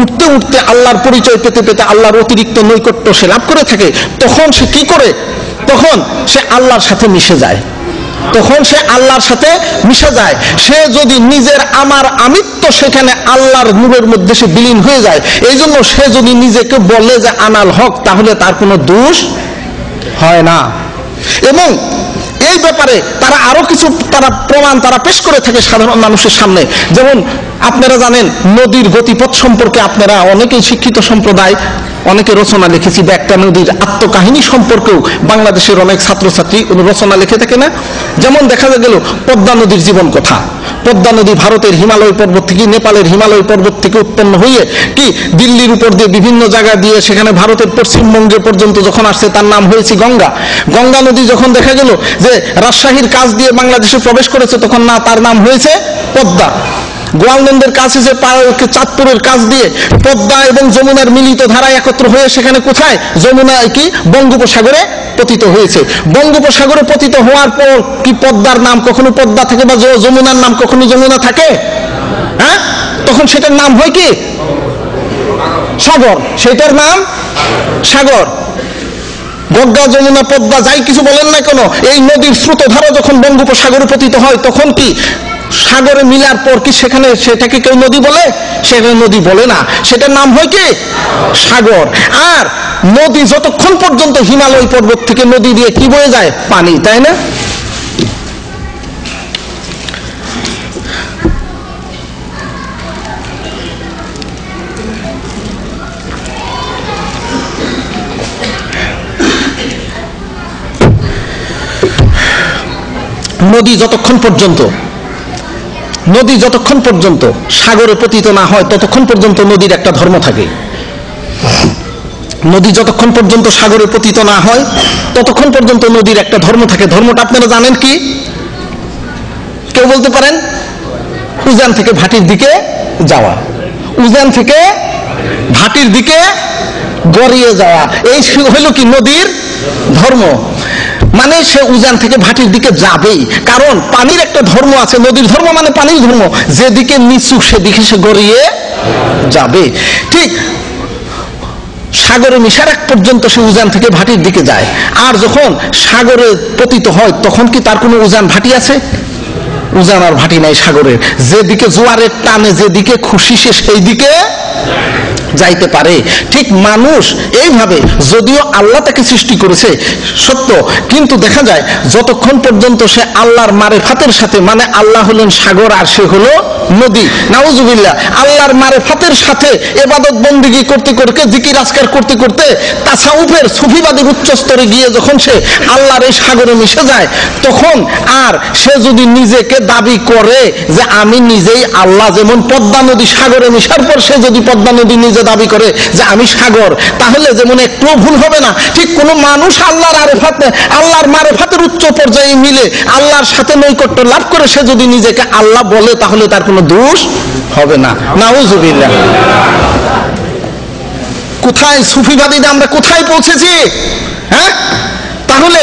উঠতে উঠতে, আল্লাহর পরিচয় পেতে পেতে আল্লাহর অতিরিক্ত নৈকট্য সে লাভ করে থাকে, তখন সে কি করে? তখন সে আল্লাহর সাথে মিশে যায়। তখন সে আল্লাহর সাথে মিশে যায়। সে যদি নিজের আমার আমিত্ব সেখানে আল্লাহর নূরের মধ্যে সে বিলীন হয়ে যায়, এই জন্য সে যদি নিজেকে বলে যে আনাল হক, তাহলে তার কোনো দোষ হয় না। এবং এই ব্যাপারে তারা আরো কিছু প্রমাণ তারা পেশ করে থাকে সাধারণ মানুষের সামনে। যেমন আপনারা জানেন নদীর গতিপথ সম্পর্কে আপনারা অনেকেই শিক্ষিত সম্প্রদায় অনেকে রচনা লিখেছি, বা একটা নদীর আত্মকাহিনী সম্পর্কেও বাংলাদেশের অনেক ছাত্রছাত্রী রচনা লিখে থাকে না? যেমন দেখা গেল পদ্মা নদীর জীবন কথা। পদ্মা নদী ভারতের হিমালয় পর্বত থেকে, নেপালের হিমালয় পর্বত থেকে উৎপন্ন হয়ে কি দিল্লির উপর দিয়ে বিভিন্ন জায়গা দিয়ে সেখানে ভারতের পশ্চিমবঙ্গে পর্যন্ত যখন আসছে তার নাম হয়েছে গঙ্গা। গঙ্গা নদী যখন দেখা গেল যে রাজশাহীর কাছ দিয়ে বাংলাদেশে প্রবেশ করেছে, তখন না তার নাম হয়েছে পদ্মা। গোয়ালন্দের কাছে যে চাঁদপুরের কাছ দিয়ে পদ্মা এবং যমুনার মিলিত ধারা একত্র হয়ে সেখানে কোথায়? যমুনা কি বঙ্গোপসাগরে পতিত হয়েছে। বঙ্গোপসাগরে পতিত হওয়ার পর কি পদ্মার নাম কখনো পদ্মা থাকে বা যমুনার নাম কখনো যমুনা থাকে? হ্যাঁ, তখন সেটার নাম হয় কি? সাগর। সেটার নাম সাগর। গঙ্গা, যমুনা, পদ্মা যাই কিছু বলেন না কেন, এই নদীর স্রোতধারা যখন বঙ্গোপসাগরে পতিত হয় তখন কি সাগরে মিলার পর কি সেখানে সেটাকে কেউ নদী বলে? সেখানে নদী বলে না, সেটার নাম হয় কি? সাগর। আর নদী যতক্ষণ পর্যন্ত হিমালয় পর্বত থেকে নদী দিয়ে কি বয়ে যায়? পানি, তাই না? নদী যতক্ষণ পর্যন্ত সাগরে পতিত না হয় ততক্ষণ পর্যন্ত নদীর একটা ধর্ম থাকে। নদী যতক্ষণ পর্যন্ত সাগরে পতিত না হয় ততক্ষণ পর্যন্ত নদীর একটা ধর্ম থাকে। ধর্মটা আপনারা জানেন কি? কেউ বলতে পারেন? উজান থেকে ভাটির দিকে যাওয়া, উজান থেকে ভাটির দিকে গড়িয়ে যাওয়া, এই হইল কি নদীর ধর্ম। মানে সে উজান থেকে ভাটির দিকে যাবেই, কারণ পানির একটা ধর্ম আছে। নদীর ধর্ম মানে পানির ধর্ম, যেদিকে নিচু সেদিকে সে গড়িয়ে যাবে। ঠিক সাগরে মিশার এক পর্যন্ত সে উজান থেকে ভাটির দিকে যায়। আর যখন সাগরে পতিত হয় তখন কি তার কোনো উজান ভাটি আছে? উজান আর ভাটি নাই সাগরের। যেদিকে জোয়ারের টানে যেদিকে খুশি সে সেই দিকে যাইতে পারে। ঠিক মানুষ এইভাবে, যদিও আল্লাহ তাকে সৃষ্টি করেছে সত্য, কিন্তু দেখা যায় যতক্ষণ পর্যন্ত সে আল্লাহর মারেফাতের সাথে, মানে আল্লাহ হলেন সাগর আর সে হলো নদী, নাউজুবিল্লাহ, আল্লাহর মারেফাতের সাথে ইবাদত বন্দেগী করতে করতে, জিকির আজকার করতে করতে তাসাউফের সুফিবাদের উচ্চ স্তরে গিয়ে যখন সে আল্লাহর এই সাগরে মিশে যায়, তখন আর সে যদি নিজেকে দাবি করে যে আমি নিজেই আল্লাহ, যেমন পদ্মা নদী সাগরে মিশার পর সে যদি পদ্মা নদী নিজে দাবি করে যে আমি সাগর, তাহলে যেমন একটু ভুল হবে না। ঠিক কোন মানুষ আল্লাহর মারেফাতের উচ্চ পর্যায়ে মিলে আল্লাহর সাথে নৈকট্য লাভ করে সে যদি নিজেকে আল্লাহ বলে তাহলে তার কোনো দোষ হবে না। নাউজুবিল্লাহ। কোথায় সুফিবাদীরা আমরা কোথায় পৌঁছেছি? হ্যাঁ, তাহলে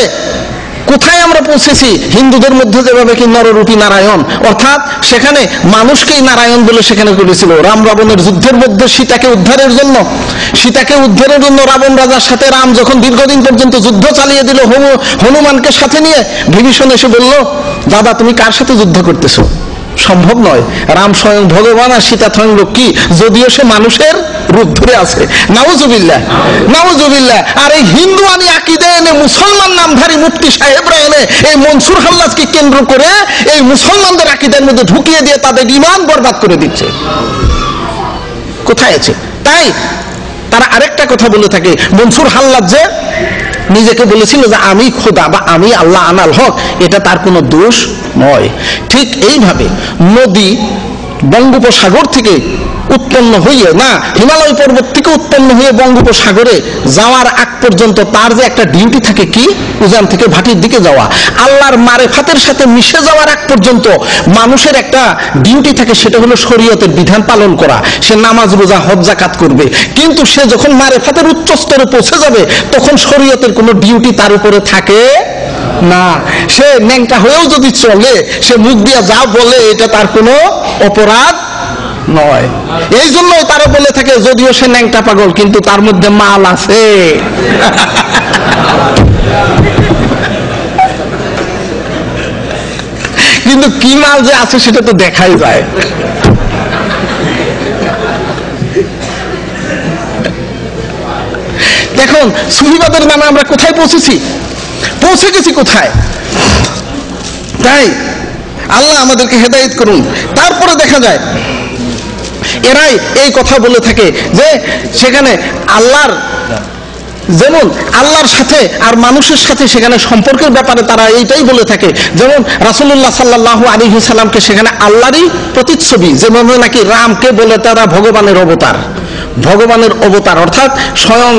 কোথায় আমরা পৌঁছেছি? হিন্দুদের মধ্যে যেভাবে কি নররূপী নারায়ণ, অর্থাৎ সেখানে মানুষকেই নারায়ণ বলে সেখানে করেছিল। রাম রাবণের যুদ্ধের মধ্যে সীতাকে উদ্ধারের জন্য রাবণ রাজার সাথে রাম যখন দীর্ঘদিন পর্যন্ত যুদ্ধ চালিয়ে দিল হনুমানকে সাথে নিয়ে, বিভীষণ এসে বলল, দাদা তুমি কার সাথে যুদ্ধ করতেছো? সম্ভব নয়, রাম স্বয়ং ভগবান আর সীতা স্বয়ং লক্ষ্মী, যদিও সে মানুষের রূপ ধরে আছে। নাউজুবিল্লাহ, নাউজুবিল্লাহ। আর এই হিন্দু আনি আকিদে এনে মুসলমান নামধারী মুফতি সাহেবরা এনে এই মনসুর হাল্লাজকে কেন্দ্র করে এই মুসলমানদের আকিদের মধ্যে ঢুকিয়ে দিয়ে তাদের ঈমান বরবাদ করে দিচ্ছে। কোথায় আছে? তাই তারা আরেকটা কথা বলে থাকে, মনসুর হাল্লাজ যে নিজেকে বলেছিল যে আমি খোদা বা আমি আল্লাহ আনাল হক, এটা তার কোনো দোষ নয়। ঠিক এইভাবে নদী বঙ্গোপসাগর থেকে উৎপন্ন হয়ে, না হিমালয় পর্বত থেকে উৎপন্ন হয়ে বঙ্গোপসাগরে যাওয়ার আগ পর্যন্ত তার যে একটা ডিউটি থাকে, কি উজান থেকে ভাটির দিকে যাওয়া, আল্লাহর মারেফাতের সাথে মিশে যাওয়ার আগ পর্যন্ত মানুষের একটা ডিউটি থাকে, সেটা হলো শরীয়তের বিধান পালন করা। সে নামাজ রোজা হজ যাকাত করবে, কিন্তু সে যখন মারেফাতের উচ্চ স্তরে পৌঁছে যাবে তখন শরীয়তের কোনো ডিউটি তার উপরে থাকে না। সে ন্যাংটা হয়েও যদি চলে, সে মুখ দিয়ে যা বলে এটা তার কোনো অপরাধ নয়। এই জন্যই তারা বলে থাকে, যদিও সে ন্যাংটা পাগল কিন্তু তার মধ্যে মাল আছে। কিন্তু কি মাল যে আছে সেটা তো দেখাই যায়। দেখুন সুফিবাদের নামে আমরা কোথায় পৌঁছে গেছি কোথায়? তাই আল্লাহ আমাদেরকে হেদায়েত করুন। তারপরে দেখা যায় এরাই এই কথা বলে থাকে যে সেখানে আল্লাহর, যেমন আল্লাহর সাথে আর মানুষের সাথে সেখানে সম্পর্কের ব্যাপারে তারা এইটাই বলে থাকে। যেমন রাসূলুল্লাহ সাল্লাল্লাহু আলাইহি সাল্লামকে সেখানে আল্লাহরই প্রতিচ্ছবি, যেমন নাকি রামকে বলে তারা ভগবানের অবতার, অর্থাৎ স্বয়ং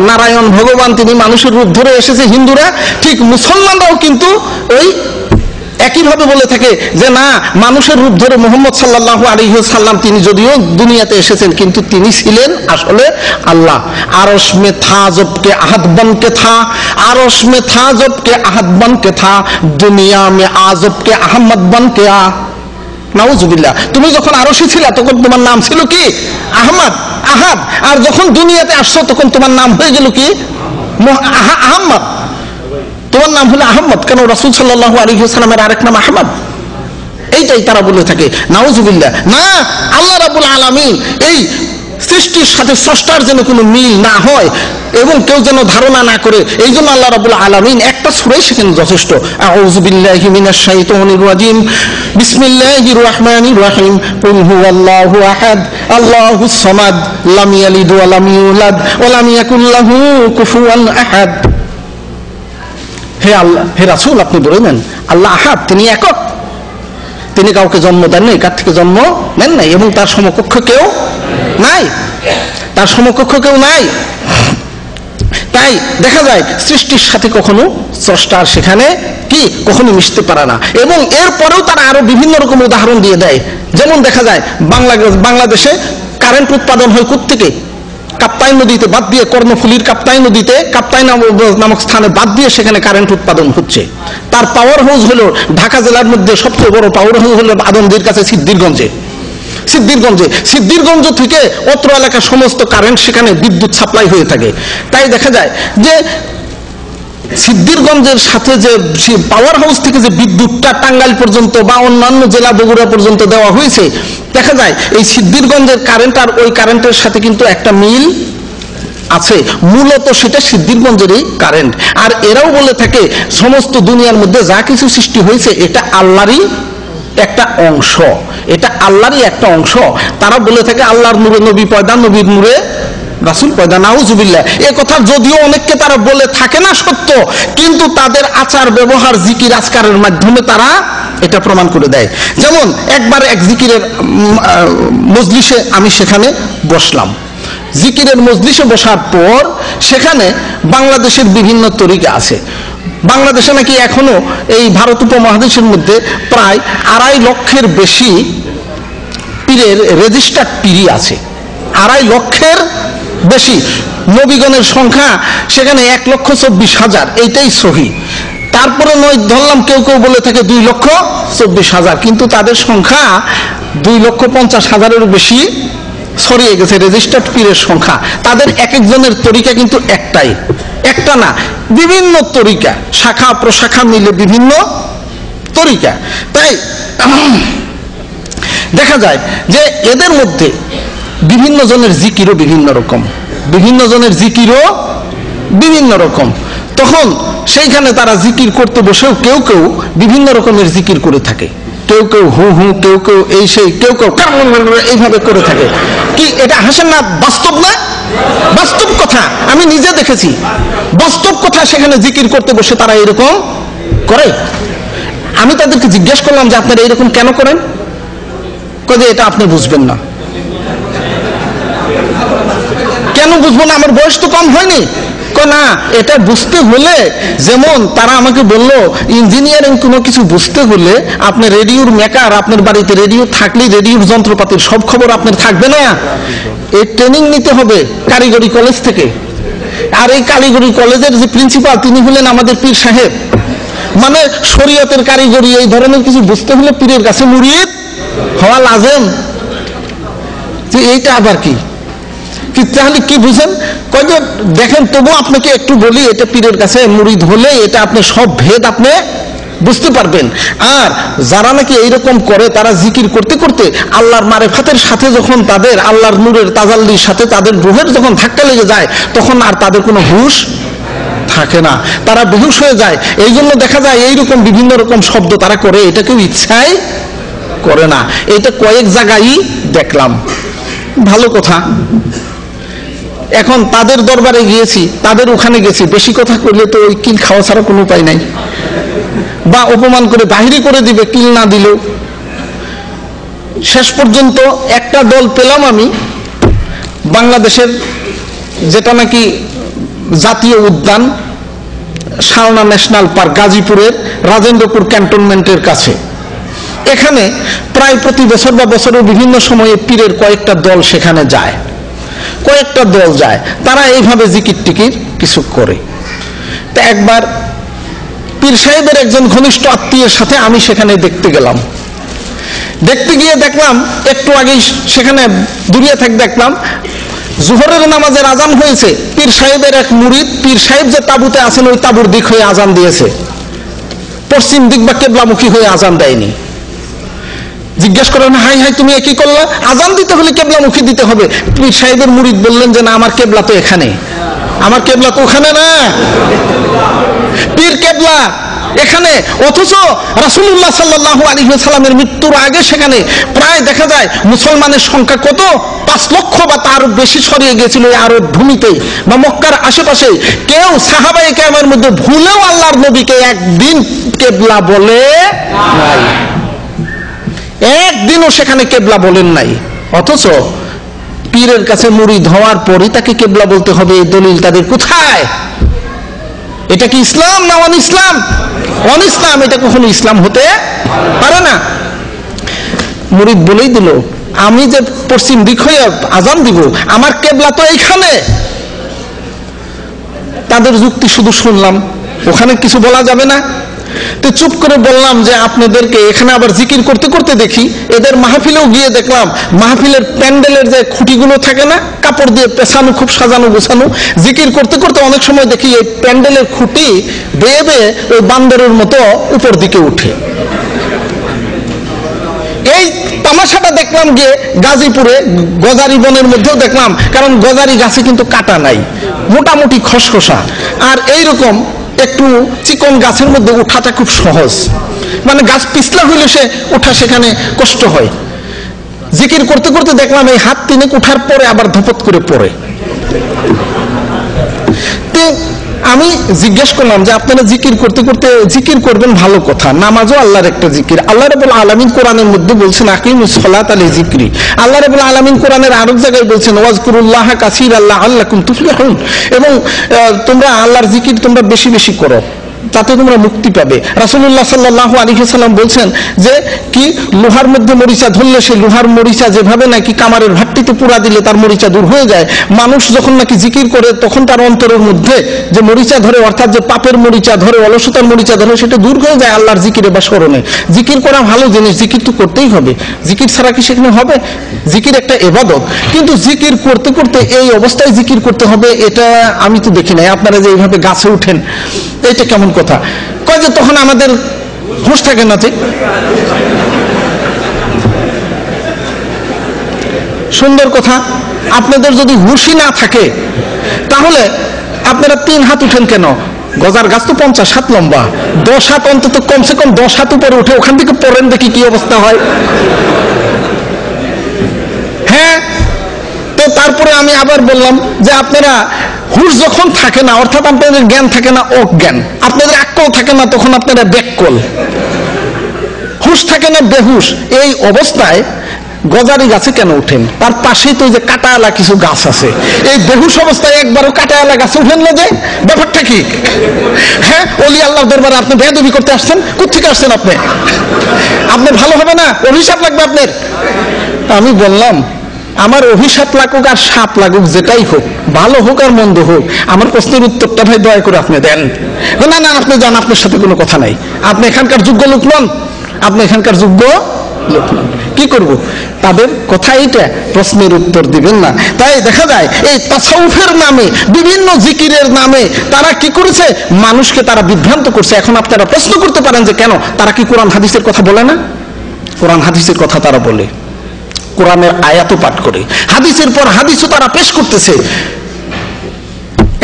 নারায়ণ ভগবান, তিনি মানুষের রূপ ধরে এসেছে হিন্দুরা। ঠিক মুসলমানরাও কিন্তু ওই একইভাবে বলে থাকে যে না, মানুষের রূপ ধরে মুহাম্মদ সাল্লাল্লাহু আলাইহি সাল্লাম তিনি যদিও দুনিয়াতে এসেছেন কিন্তু তিনি ছিলেন আসলে আল্লাহ। আরশ মে থা জবকে আহাদ বনকে থা, আরশ মে থা জবকে আহাদ বনকে থা, দুনিয়া মে আজবকে আহমদ বনকে আ। নাউজুবিল্লাহ। তুমি যখন আরশে ছিলা তখন তোমার নাম ছিল কি? আহমদ, আহাদ। আর যখন দুনিয়াতে আসছো তখন তোমার নাম হয়ে গেল কি? আহমদ। তোমার নাম হলো আহমদ। কেন? রাসূল সাল্লাল্লাহু আলাইহি ওয়াসাল্লামের আরেক নাম আহমদ। এইটাই তারা বলে থাকে। নাউজুবিল্লাহ। না, আল্লাহ রাব্বুল আলামিন এই সৃষ্টির সাথে স্রষ্টার যেন কোনো মিল না হয় এবং কেউ যেন ধারণা না করে, এই জন্য আল্লাহ রাব্বুল আলামিন একটা সূরাই সেখানে যথেষ্ট। আউযু বিল্লাহি মিনাশ শাইতানির রাজিম, বিসমিল্লাহির রহমানির রহিম, কুল হুয়াল্লাহু আহাদ, আল্লাহুস সামাদ, লাম ইয়ালিদ ওয়া লাম ইউলাদ ওয়া লাম ইয়াকুল লাহু কুফুয়ান আহাদ। হে আল্লাহ, হে রাসূল, আপনি বলে নেন আল্লাহ আহাদ, তিনি একক, তিনি কাউকে জন্ম দেন নাই, কার থেকে জন্ম নেন নাই, এবং তার সমকক্ষ কেউ নাই, তাই দেখা যায় সৃষ্টির সাথে কখনো স্রষ্টার সেখানে কি কখনো মিশতে পারে না। এবং এরপরেও তারা আরো বিভিন্ন রকম উদাহরণ দিয়ে দেয়। যেমন দেখা যায় বাংলাদেশে কারেন্ট উৎপাদন হয় কোত্থেকে? কাপ্তাই নদীতে বাদ দিয়ে, কর্ণফুলীর কাপ্তাই নদীতে, কাপ্তাই নামক স্থানে বাদ দিয়ে সেখানে কারেন্ট উৎপাদন হচ্ছে। তার পাওয়ার হাউস হলো ঢাকা জেলার মধ্যে সবচেয়ে বড় পাওয়ার হাউস হলো আদমদীর কাছে সিদ্ধিরগঞ্জ থেকে অত্র এলাকার সমস্ত কারেন্ট সেখানে বিদ্যুৎ সাপ্লাই হয়ে থাকে। তাই দেখা যায় যে সিদ্ধিরগঞ্জের সাথে যে পাওয়ার হাউস থেকে যে বিদ্যুৎটা টাঙ্গাইল পর্যন্ত বা অন্যান্য জেলা বগুড়া পর্যন্ত দেওয়া হয়েছে, দেখা যায় এই সিদ্ধিরগঞ্জের কারেন্ট আর ওই কারেন্টের সাথে কিন্তু একটা মিল আছে। মূলত সেটা সিদ্ধিরগঞ্জেরই কারেন্ট। আর এরাও বলে থাকে সমস্ত দুনিয়ার মধ্যে যা কিছু সৃষ্টি হয়েছে এটা আল্লাহরই একটা অংশ, তারা বলে থাকে আল্লাহর নূরে নবী পয়দা, নবীর নূরে রাসূল পয়দা। নাউজুবিল্লাহ। এ কথা যদিও অনেককে তারা বলে থাকে না সত্য, কিন্তু তাদের আচার ব্যবহার জিকির আজকারের মাধ্যমে তারা এটা প্রমাণ করে দেয়। যেমন একবার এক জিকিরের মজলিসে আমি সেখানে বসলাম। জিকিরের মজলিসে বসার পর সেখানে বাংলাদেশের বিভিন্ন তরিকা আছে। বাংলাদেশে নাকি এখনো এই ভারত উপমহাদেশের মধ্যে প্রায় 2.5 লক্ষের বেশি পীরের রেজিস্টার্ড পীরই আছে। 2.5 লক্ষের বেশি। নবীগণের সংখ্যা সেখানে 1,24,000, এইটাই সহি। তারপরে নয় ধরলাম কেউ কেউ বলে থাকে 2,24,000, কিন্তু তাদের সংখ্যা 2,50,000-এরও বেশি ছড়িয়ে গেছে রেজিস্টার্ড পীরের সংখ্যা। তাদের এক একজনের তরিকা কিন্তু একটাই, একটা না, বিভিন্ন তরিকা, শাখা প্রশাখা মিলে বিভিন্ন তরিকা। তাই দেখা যায় যে এদের মধ্যে বিভিন্ন জনের জিকিরও বিভিন্ন রকম, বিভিন্ন জনের জিকিরও বিভিন্ন রকম। তখন সেইখানে তারা জিকির করতে বসেও কেউ কেউ বিভিন্ন রকমের জিকির করে থাকে, কেউ কেউ হু হু, কেউ কেউ এই সেই, কেউ কেউ এইভাবে করে থাকে। কি এটা হাসেন না? বাস্তব না? বাস্তব কথা, আমি নিজে দেখেছি। বাস্তব কথা, সেখানে জিকির করতে বসে তারা এরকম করে। আমি তাদেরকে জিজ্ঞেস করলাম যে আপনারা এরকম কেন করেন? কয়ে এটা আপনি বুঝবেন না। কেন বুঝবো না? আমার বয়স তো কম হয়নি। না, এটা বুঝতে হলে, যেমন তারা আমাকে বললো ইঞ্জিনিয়ারিং কোনো কিছু বুঝতে হলে আপনি রেডিওর মেকার, আপনার বাড়িতে রেডিও থাকলেই রেডিওর যন্ত্রপাতির সব খবর আপনার থাকবে না, এই ট্রেনিং নিতে হবে কারিগরি কলেজ থেকে। আর এই কারিগরি কলেজের যে প্রিন্সিপাল তিনি হলেন আমাদের পীর সাহেব। মানে শরীয়তের কারিগরি এই ধরনের কিছু বুঝতে হলে পীরের কাছে মুরিদ হওয়া লাজেম। যে এইটা আবার কি? তাহলে কি বুঝেন? কয় যে দেখেন, তবু আপনাকে একটু বলি, এটা পীরের কাছে মুরিদ হলে এটা আপনি সব ভেদ আপনি বুঝতে পারবেন। আর যারা নাকি এইরকম করে, তারা জিকির করতে করতে আল্লাহর মারেফাতের সাথে যখন তাদের আল্লাহর নূরের তাজাল্লির সাথে তাদের রূহের যখন ধাক্কা লেগে যায়, তখন আর তাদের কোনো হুঁশ থাকে না, তারা বেহুশ হয়ে যায়। এই জন্য দেখা যায় এইরকম বিভিন্ন রকম শব্দ তারা করে, এটা কেউ ইচ্ছাই করে না। এটা কয়েক জায়গায় দেখলাম। ভালো কথা। এখন তাদের দরবারে গিয়েছি, তাদের ওখানে গেছি, বেশি কথা করলে তো ওই কিল খাওয়া ছাড়া কোনো উপায় নাই, বা অপমান করে বাহিরে করে দিবে কিল না দিলেও। শেষ পর্যন্ত একটা দল পেলাম আমি, বাংলাদেশের যেটা নাকি জাতীয় উদ্যান শালনা ন্যাশনাল পার্ক, গাজীপুরের রাজেন্দ্রপুর ক্যান্টনমেন্টের কাছে। এখানে প্রায় প্রতি বছর বা বছরের বিভিন্ন সময়ে পীরের কয়েকটা দল সেখানে যায়, কয়েকটা দল যায়। তারা এইভাবে জিকির টিকির কিছু করে। তা একবার পীর সাহেবের একজন ঘনিষ্ঠ আত্মীয়ের সাথে আমি সেখানে দেখতে গেলাম। দেখতে গিয়ে দেখলাম, একটু আগেই সেখানে দূরিয়ে থেকে দেখলাম জোহরের নামাজের আজান হয়েছে। পীর সাহেবের এক মুরিদ, পীর সাহেব যে তাঁবুতে আছেন ওই তাঁবুর দিক হয়ে আজান দিয়েছে, পশ্চিম দিক বা কেবলামুখী হয়ে আজান দেয়নি। জিজ্ঞেস করেন, হাই হাই তুমি কি করলে? আজান দিতে হলে কেবলামুখী দিতে হবে। পীর সাহেবের মুরিদ বললেন যে না, আমার কেবলা তো এখানে, আমার কেবলা তো ওখানে না, পীর কেবলা এখানে। অথচ রাসূলুল্লাহ সাল্লাল্লাহু আলাইহি ওয়াসাল্লামের মৃত্যুর আগে সেখানে প্রায় দেখা যায় মুসলমানের সংখ্যা কত 5 লক্ষ বা তার বেশি ছড়িয়ে গিয়েছিল এই আরব ভূমিতেই বা মক্কার আশেপাশে। কেউ সাহাবায়ে কেরামের মধ্যে ভুলেও আল্লাহর নবীকে একদিন কেবলা বলে নাই, একদিনও সেখানে কেবলা বলেন নাই। অথচ পীরের কাছে মুরিদ হওয়ার পরই তাকে কেবলা বলতে হবে, এই দলিল তাদের কোথায়? এটা কি ইসলাম না অন ইসলাম? অন ইসলাম। এটা কখনো ইসলাম হতে পারে না। মুরিদ বলেই দিল, আমি যে পশ্চিম দিক হয়ে আজান দিব, আমার কেবলা তো এইখানে। তাদের যুক্তি শুধু শুনলাম, ওখানে কিছু বলা যাবে না। তো চুপ করে বললাম যে আপনাদেরকে এখানে আবার জিকির করতে করতে দেখি, এদের মাহফিলেও গিয়ে দেখলাম মাহফিলের প্যান্ডেলের যে খুঁটিগুলো থাকে না, কাপড় দিয়ে পেছানো, খুব সাজানো গোছানো, জিকির করতে করতে অনেক সময় দেখি এই প্যান্ডেলের খুঁটি বেয়ে বেয়ে ওই বান্দরের মতো উপর দিকে উঠে। এই তামাশাটা দেখলাম গিয়ে গাজীপুরে গজারি বনের মধ্যেও দেখলাম, কারণ গজারি গাছে কিন্তু কাটা নাই, মোটামুটি খসখসা, আর এইরকম একটু চিকন গাছের মধ্যে ওঠাটা খুব সহজ, মানে গাছ পিছলা হইলে সে ওঠা সেখানে কষ্ট হয়। জিকির করতে করতে দেখলাম এই হাত তিনেক ওঠার পরে আবার ধপত করে পড়ে। আমি জিজ্ঞেস করলাম যে আপনারা জিকির করতে করতে জিকির করবেন, ভালো কথা, নামাজও আল্লাহর একটা জিকির। আল্লাহ রাব্বুল আলামিন কোরআনের মধ্যে বলছেন আকিমুস সালাতা লিযিকরি। আল্লাহ রাব্বুল আলামিন কোরআনের আরেক জায়গায় বলছেন ওয়াজকুরুল্লাহা কাসীরান লাআল্লাকুম তুফলিহুন, এবং তোমরা আল্লাহর জিকির তোমরা বেশি বেশি করো। তাতে তোমরা মুক্তি পাবে। রাসূলুল্লাহ সাল্লাল্লাহু আলাইহি ওয়াসাল্লাম বলছেন যে কি লোহার মধ্যে মরিচা ধরলে সেই লোহার মরিচা যেভাবে নাকি কামারের ভাট্টিতে পুরা দিলে তার মরিচা দূর হয়ে যায়, মানুষ যখন নাকি জিকির করে তখন তার অন্তরের মধ্যে যে মরিচা ধরে, অর্থাৎ যে পাপের মরিচা ধরে, অলসতার মরিচা ধরে, সেটা দূর হয়ে যায় আল্লাহর জিকিরে বা স্মরণে। জিকির করা ভালো জিনিস, জিকির তো করতেই হবে, জিকির ছাড়া কি সেখানে হবে? জিকির একটা ইবাদত, কিন্তু জিকির করতে করতে এই অবস্থায় জিকির করতে হবে এটা আমি তো দেখি নাই। আপনারা যে এইভাবে গাছে উঠেন, এইটা কেমন কথা? কয় যে তখন আমাদের হুঁশ থাকে না। ঠিক সুন্দর কথা। আপনাদের যদি হুঁশই না থাকে তাহলে আপনারা 3 হাত উঠেন কেন? গজার গাছ তো 50 হাত লম্বা, 10 হাত অন্তত কমসে কম 10 হাত উপরে উঠে ওখান থেকে পড়েন, দেখি কি অবস্থা হয়। হ্যাঁ, তো তারপরে আমি আবার বললাম যে আপনারা হুঁশ যখন থাকে না, অর্থাৎ আপনাদের জ্ঞান থাকে না অজ্ঞান, আপনাদের আকল থাকে না, তখন আপনারা ব্যাককল, হুঁশ থাকে না বেহুশ, এই অবস্থায় গজারি গাছে কেন উঠেন? তার পাশেই তো যে কাঁটাওয়ালা কিছু গাছ আছে, এই বেহুশ অবস্থায় একবারও কাঁটাওয়ালা গাছে উঠেন না যে, ব্যাপারটা কি? হ্যাঁ, ওলি আল্লাহর দরবারে আপনি বেয়াদবি করতে আসছেন? কোত্থেকে আসছেন আপনি? আপনি ভালো হবে না, অভিশাপ লাগবে আপনার। আমি বললাম আমার অভিশাপ লাগুক আর সাপ লাগুক, যেটাই হোক, ভালো হোক আর মন্দ হোক, আমার প্রশ্নের উত্তরটা ভাই দয়া করে আপনি দেন। না না, আপনি যান, আপনার সাথে কোনো কথা নাই, আপনি এখানকার যোগ্য লোক নন, আপনি এখানকার যোগ্য লোক নন। কি করব? তাদের কথা এইটা, প্রশ্নের উত্তর দিবেন না। তাই দেখা যায় এই তাসাউফের নামে, বিভিন্ন জিকিরের নামে তারা কি করেছে? মানুষকে তারা বিভ্রান্ত করছে। এখন আপনারা প্রশ্ন করতে পারেন যে কেন? তারা কি কোরআন হাদিসের কথা বলে না? কোরআন হাদিসের কথা তারা বলে, কোরআনের আয়াতও পাঠ করে, হাদিসের পর হাদিসও তারা পেশ করতেছে।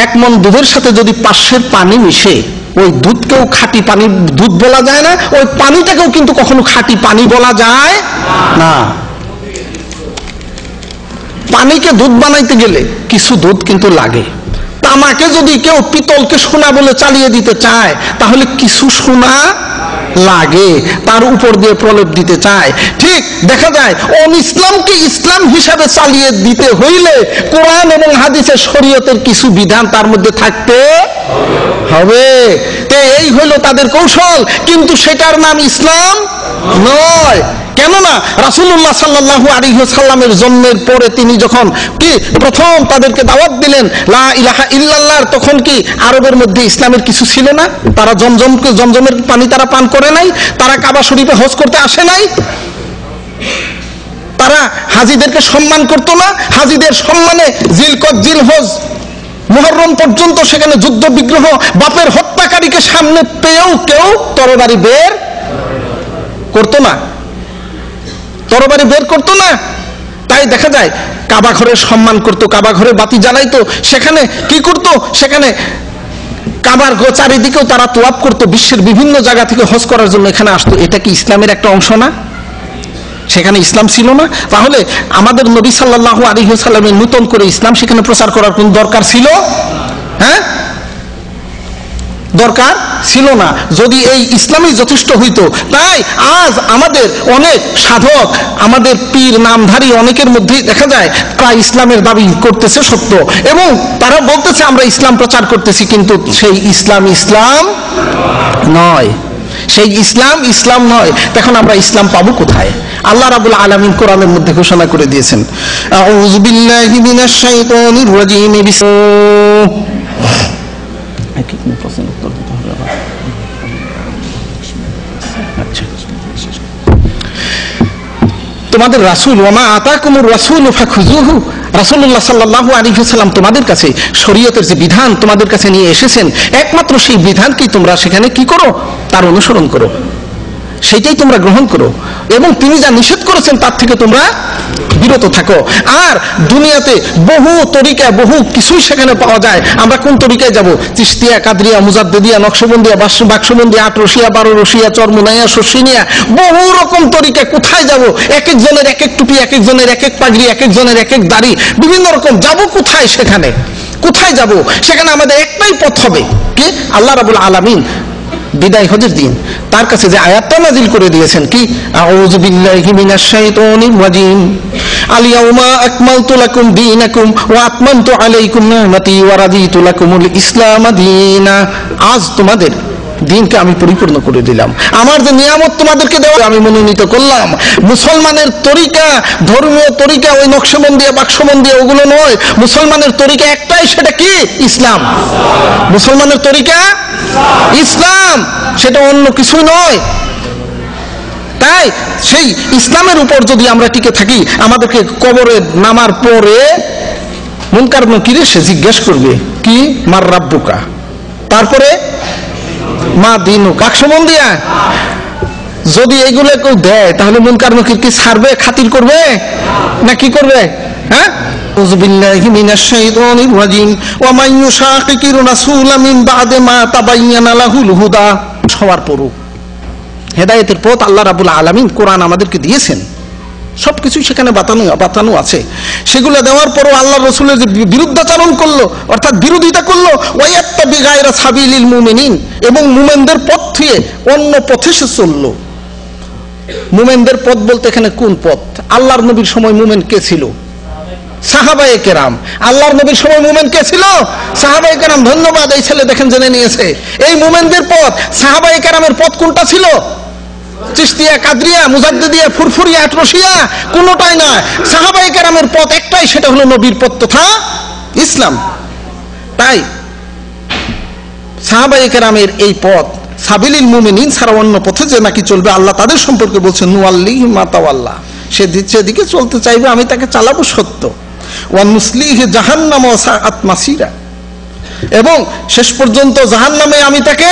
1 মণ দুধের সাথে যদি 500 পানি মিশে, ওই দুধকেও খাঁটি পানির দুধ বলা যায় না, ওই পানিটাকেও কিন্তু কখনো খাঁটি পানি বলা যায় না। পানিকে দুধ বানাইতে গেলে কিছু দুধ কিন্তু লাগে। তামাকে যদি কেউ পিতলকে সোনা বলে চালিয়ে দিতে চায়, তাহলে কিছু সোনা লাগে, তার উপর দিয়ে প্রলেপ দিতে চায়। ঠিক দেখা যায় ইসলামকে ইসলাম হিসাবে চালিয়ে দিতে হইলে কোরআন এবং হাদিসের শরীয়তের কিছু বিধান তার মধ্যে থাকতে হবে। এই হইল তাদের কৌশল, কিন্তু সেটার নাম ইসলাম নয়। কেননা রাসূলুল্লাহ সাল্লাল্লাহু আলাইহি ওয়াসাল্লামের জন্মের পরে তিনি যখন কি প্রথম তাদেরকে দাওয়াত দিলেন লা ইলাহা ইল্লাল্লাহ, তখন কি আরবের মধ্যে ইসলামের কিছু ছিল না? তারা জমজমের পানি তারা পান করে নাই, তারা কাবা শরীফে হজ করতে আসে নাই, তারা হাজীদেরকে সম্মান করতো না, হাজীদের সম্মানে জিলকদ জিলহজ মুহররম পর্যন্ত সেখানে যুদ্ধ বিগ্রহ, বাপের হত্যাকারীকে সামনে পেয়েও কেউ তরবারি বের করতো না, তরবারি বের করতো না। তাই দেখা যায় কাবা ঘরের সম্মান করতো, কাবা ঘরে বাতি জ্বালাইতো, সেখানে কি করতো? সেখানে কাবার চারিদিকেও তারা তোয়াফ করতো, বিশ্বের বিভিন্ন জায়গা থেকে হজ করার জন্য এখানে আসতো। এটা কি ইসলামের একটা অংশ না? সেখানে ইসলাম ছিল না? তাহলে আমাদের নবী সাল্লাল্লাহু আলাইহি ওয়াসাল্লামের নতুন করে ইসলাম সেখানে প্রচার করার কোন দরকার ছিল? হ্যাঁ, দরকার ছিল না। যদি এই ইসলামই যথেষ্ট হইতো। তাই আজ আমাদের অনেক সাধক, আমাদের পীর নামধারী অনেকের মধ্যেই দেখা যায় তারা ইসলামের দাবি করতেছে সত্য, এবং তারা বলতেছে আমরা ইসলাম প্রচার করতেছি, কিন্তু সেই ইসলাম ইসলাম নয়, সেই ইসলাম ইসলাম নয়। তখন আমরা ইসলাম পাবো কোথায়? আল্লাহ রাব্বুল আলামিন কোরআনের মধ্যে ঘোষণা করে দিয়েছেন, আউযু বিল্লাহি মিনাশ শাইতানির রাজীম। তোমাদের রাসূল, ওয়া আতাকুমুর রাসূলু ফাখুযুহু, রাসূলুল্লাহ সাল্লাল্লাহু আলাইহি ওয়াসাল্লাম তোমাদের কাছে শরীয়তের যে বিধান তোমাদের কাছে নিয়ে এসেছেন, একমাত্র সেই বিধানকেই তোমরা সেখানে কি করো? তার অনুসরণ করো, সেটাই তোমরা গ্রহণ করো, এবং তিনি যা নিষেধ করেছেন তার থেকে তোমরা বিরত থাকো। আর দুনিয়াতে বহু তরিকা, বহু কিছুই সেখানে পাওয়া যায়। আমরা কোন তরিকায় যাব? চিশতিয়া, কাদরিয়া, মুজাদ্দিদিয়া, নকশবন্দিয়া, বাক্সবন্দিয়া, 8 রশিয়া, 12 রশিয়া, চরমুনাইয়া, শর্ষিনিয়া, বহু রকম তরিকা। কোথায় যাব? এক একজনের এক এক টুপি, এক একজনের এক এক পাগড়ি, এক একজনের এক এক দাড়ি, বিভিন্ন রকম। যাব কোথায়? সেখানে কোথায় যাব? সেখানে আমাদের একটাই পথ হবে, কি? আল্লাহ রাব্বুল আলামিন বিদায় হজের দিন তার কাছে যে আয়াতটা নাজিল করে দিয়েছেন, কি? আউযু বিল্লাহি মিনাশ শাইতানির রাজীম, আল ইয়াউমা আকমালতু লাকুম দীনাকুম ওয়া আতমামতু আলাইকুম নি'মাতি ওয়া রাদিতু লাকুমুল ইসলাম দীনা। আজ তোমাদের দিনকে আমি পরিপূর্ণ করে দিলাম। আমার যে নিয়ামত তোমাদেরকে দেওয়া আমি মনোনীত করলাম। মুসলমানের তরিকা, ধর্মীয় তরিকা ওই নকশবন্দিয়া বাক্সবন্দিয়া ওগুলো নয়। মুসলমানের তরিকা একটাই, সেটা কি? ইসলাম। মুসলমানের তরিকা ইসলাম, সেটা অন্য কিছুই নয়। তাই সেই ইসলামের উপর যদি আমরা টিকে থাকি, আমাদেরকে কবরে নামার পরে মুনকার নকিরে সে জিজ্ঞেস করবে কি মার রাব্বুকা, তারপরে মা দিনু বাক্সবন্দিয়া। যদি এইগুলো কেউ দেয় তাহলে মুনকার নকির কি ছাড়বে, খাতির করবে না কি করবে? হ্যাঁ, আউযু বিল্লাহি মিনাশ শাইতানির রাজিম ওয়া মান ইউশাকিকির রাসূলা মিন বা'দে মা তাবায়্যানা লাহুল হুদা। সবার পড়ো, হেদায়েতের পথ আল্লাহ রাব্বুল আলামিন কোরআন আমাদেরকে দিয়েছেন, সবকিছু সেখানে বাতানো আছে। সেগুলো দেওয়ার পরও আল্লাহ রসুলের যে বিরুদ্ধাচরণ করলো, অর্থাৎ বিরোধিতা করলো, ওয়াইয়াত্তাবি গায়রা সাবিলিল মুমিনিন, এবং মুমিনদের পথ থেকে অন্য পথে সে চললো। মুমিনদের পথ বলতে এখানে কোন পথ? আল্লাহর নবীর সময় মুমিন কে ছিল? সাহাবায়ে কেরাম। আল্লাহর নবীর সময় মুমিন কে ছিল? সাহাবায়ে কেরাম। ধন্যবাদ, এই ছেলে দেখেন জেনে নিয়েছে। এই মুমিনদের পথ, সাহাবায়ে কেরামের পথ কোনটা ছিল? চিশতিয়া, কাদরিয়া, মুজাদ্দিদিয়া, ফুরফুরিয়া, আটরশিয়া, কোনটাই না। সাহাবায়ে কেরামের পথ একটাই, সেটা হলো নবীর পথ তথা ইসলাম। তাই সাহাবায়ে কেরামের এই পথ সাবিলিল মুমিনিন ছাড়া অন্য পথে যে নাকি চলবে, আল্লাহ তাদের সম্পর্কে বলছেন নুয়াল্লিহি মা তাওয়াল্লা, সে যেদিকে চলতে চাইবে আমি তাকে চালাবো সত্য। ওয়া নুসলিহি জাহান্নাম ওয়া সাআত মাসিরা, এবং শেষ পর্যন্ত জাহান্নামে আমি তাকে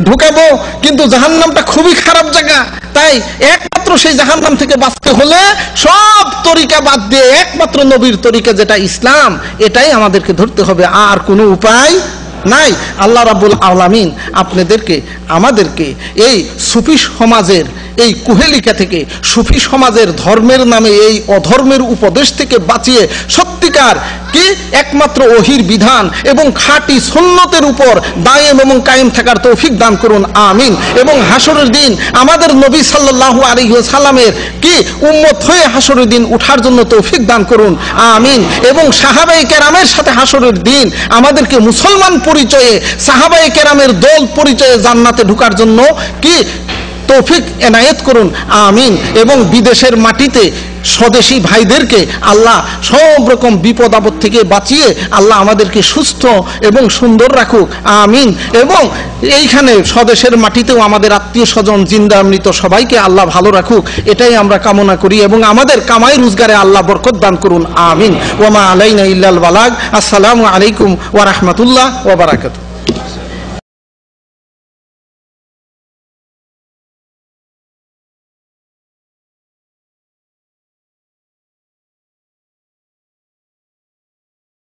ঢুকাবো, কিন্তু জাহান্নামটা খুবই খারাপ জায়গা। তাই একমাত্র সেই জাহান্নাম থেকে বাঁচতে হলে সব তরিকা বাদ দিয়ে একমাত্র নবীর তরিকা যেটা ইসলাম, এটাই আমাদেরকে ধরতে হবে, আর কোনো উপায় নাই। আল্লাহ রাব্বুল আলামিন আপনাদেরকে আমাদেরকে এই সুফি সমাজের এই কুহেলিকা থেকে, সুফি সমাজের ধর্মের নামে এই অধর্মের উপদেশ থেকে বাঁচিয়ে সত্যিকার কি একমাত্র ওহির বিধান এবং খাঁটি সুন্নতের উপর দায়েম এবং কায়েম থাকার তৌফিক দান করুন, আমিন। এবং হাসরের দিন আমাদের নবী সাল্লাল্লাহু আলাইহি ওয়াসাল্লামের কি উম্মত হয়ে হাসরের দিন উঠার জন্য তৌফিক দান করুন, আমিন। এবং সাহাবায়ে কেরামের সাথে হাসরের দিন আমাদেরকে মুসলমান পরিচয়ে, সাহাবায়ে কেরামের দল পরিচয়ে জান্নাতে ঢোকার জন্য কি তৌফিক এনায়েত করুন, আমিন। এবং বিদেশের মাটিতে স্বদেশী ভাইদেরকে আল্লাহ সব রকম বিপদ আপদ থেকে বাঁচিয়ে আল্লাহ আমাদেরকে সুস্থ এবং সুন্দর রাখুক, আমিন। এবং এইখানে স্বদেশের মাটিতেও আমাদের আত্মীয় স্বজন জিন্দা মৃত সবাইকে আল্লাহ ভালো রাখুক, এটাই আমরা কামনা করি। এবং আমাদের কামাই রোজগারে আল্লাহ বরকত দান করুন, আমিন। ওয়া মা আলাইনা ইল্লাল বালাগ। আসসালামু আলাইকুম ওয়া রাহমাতুল্লাহ ওয়া বারাকাতুহু।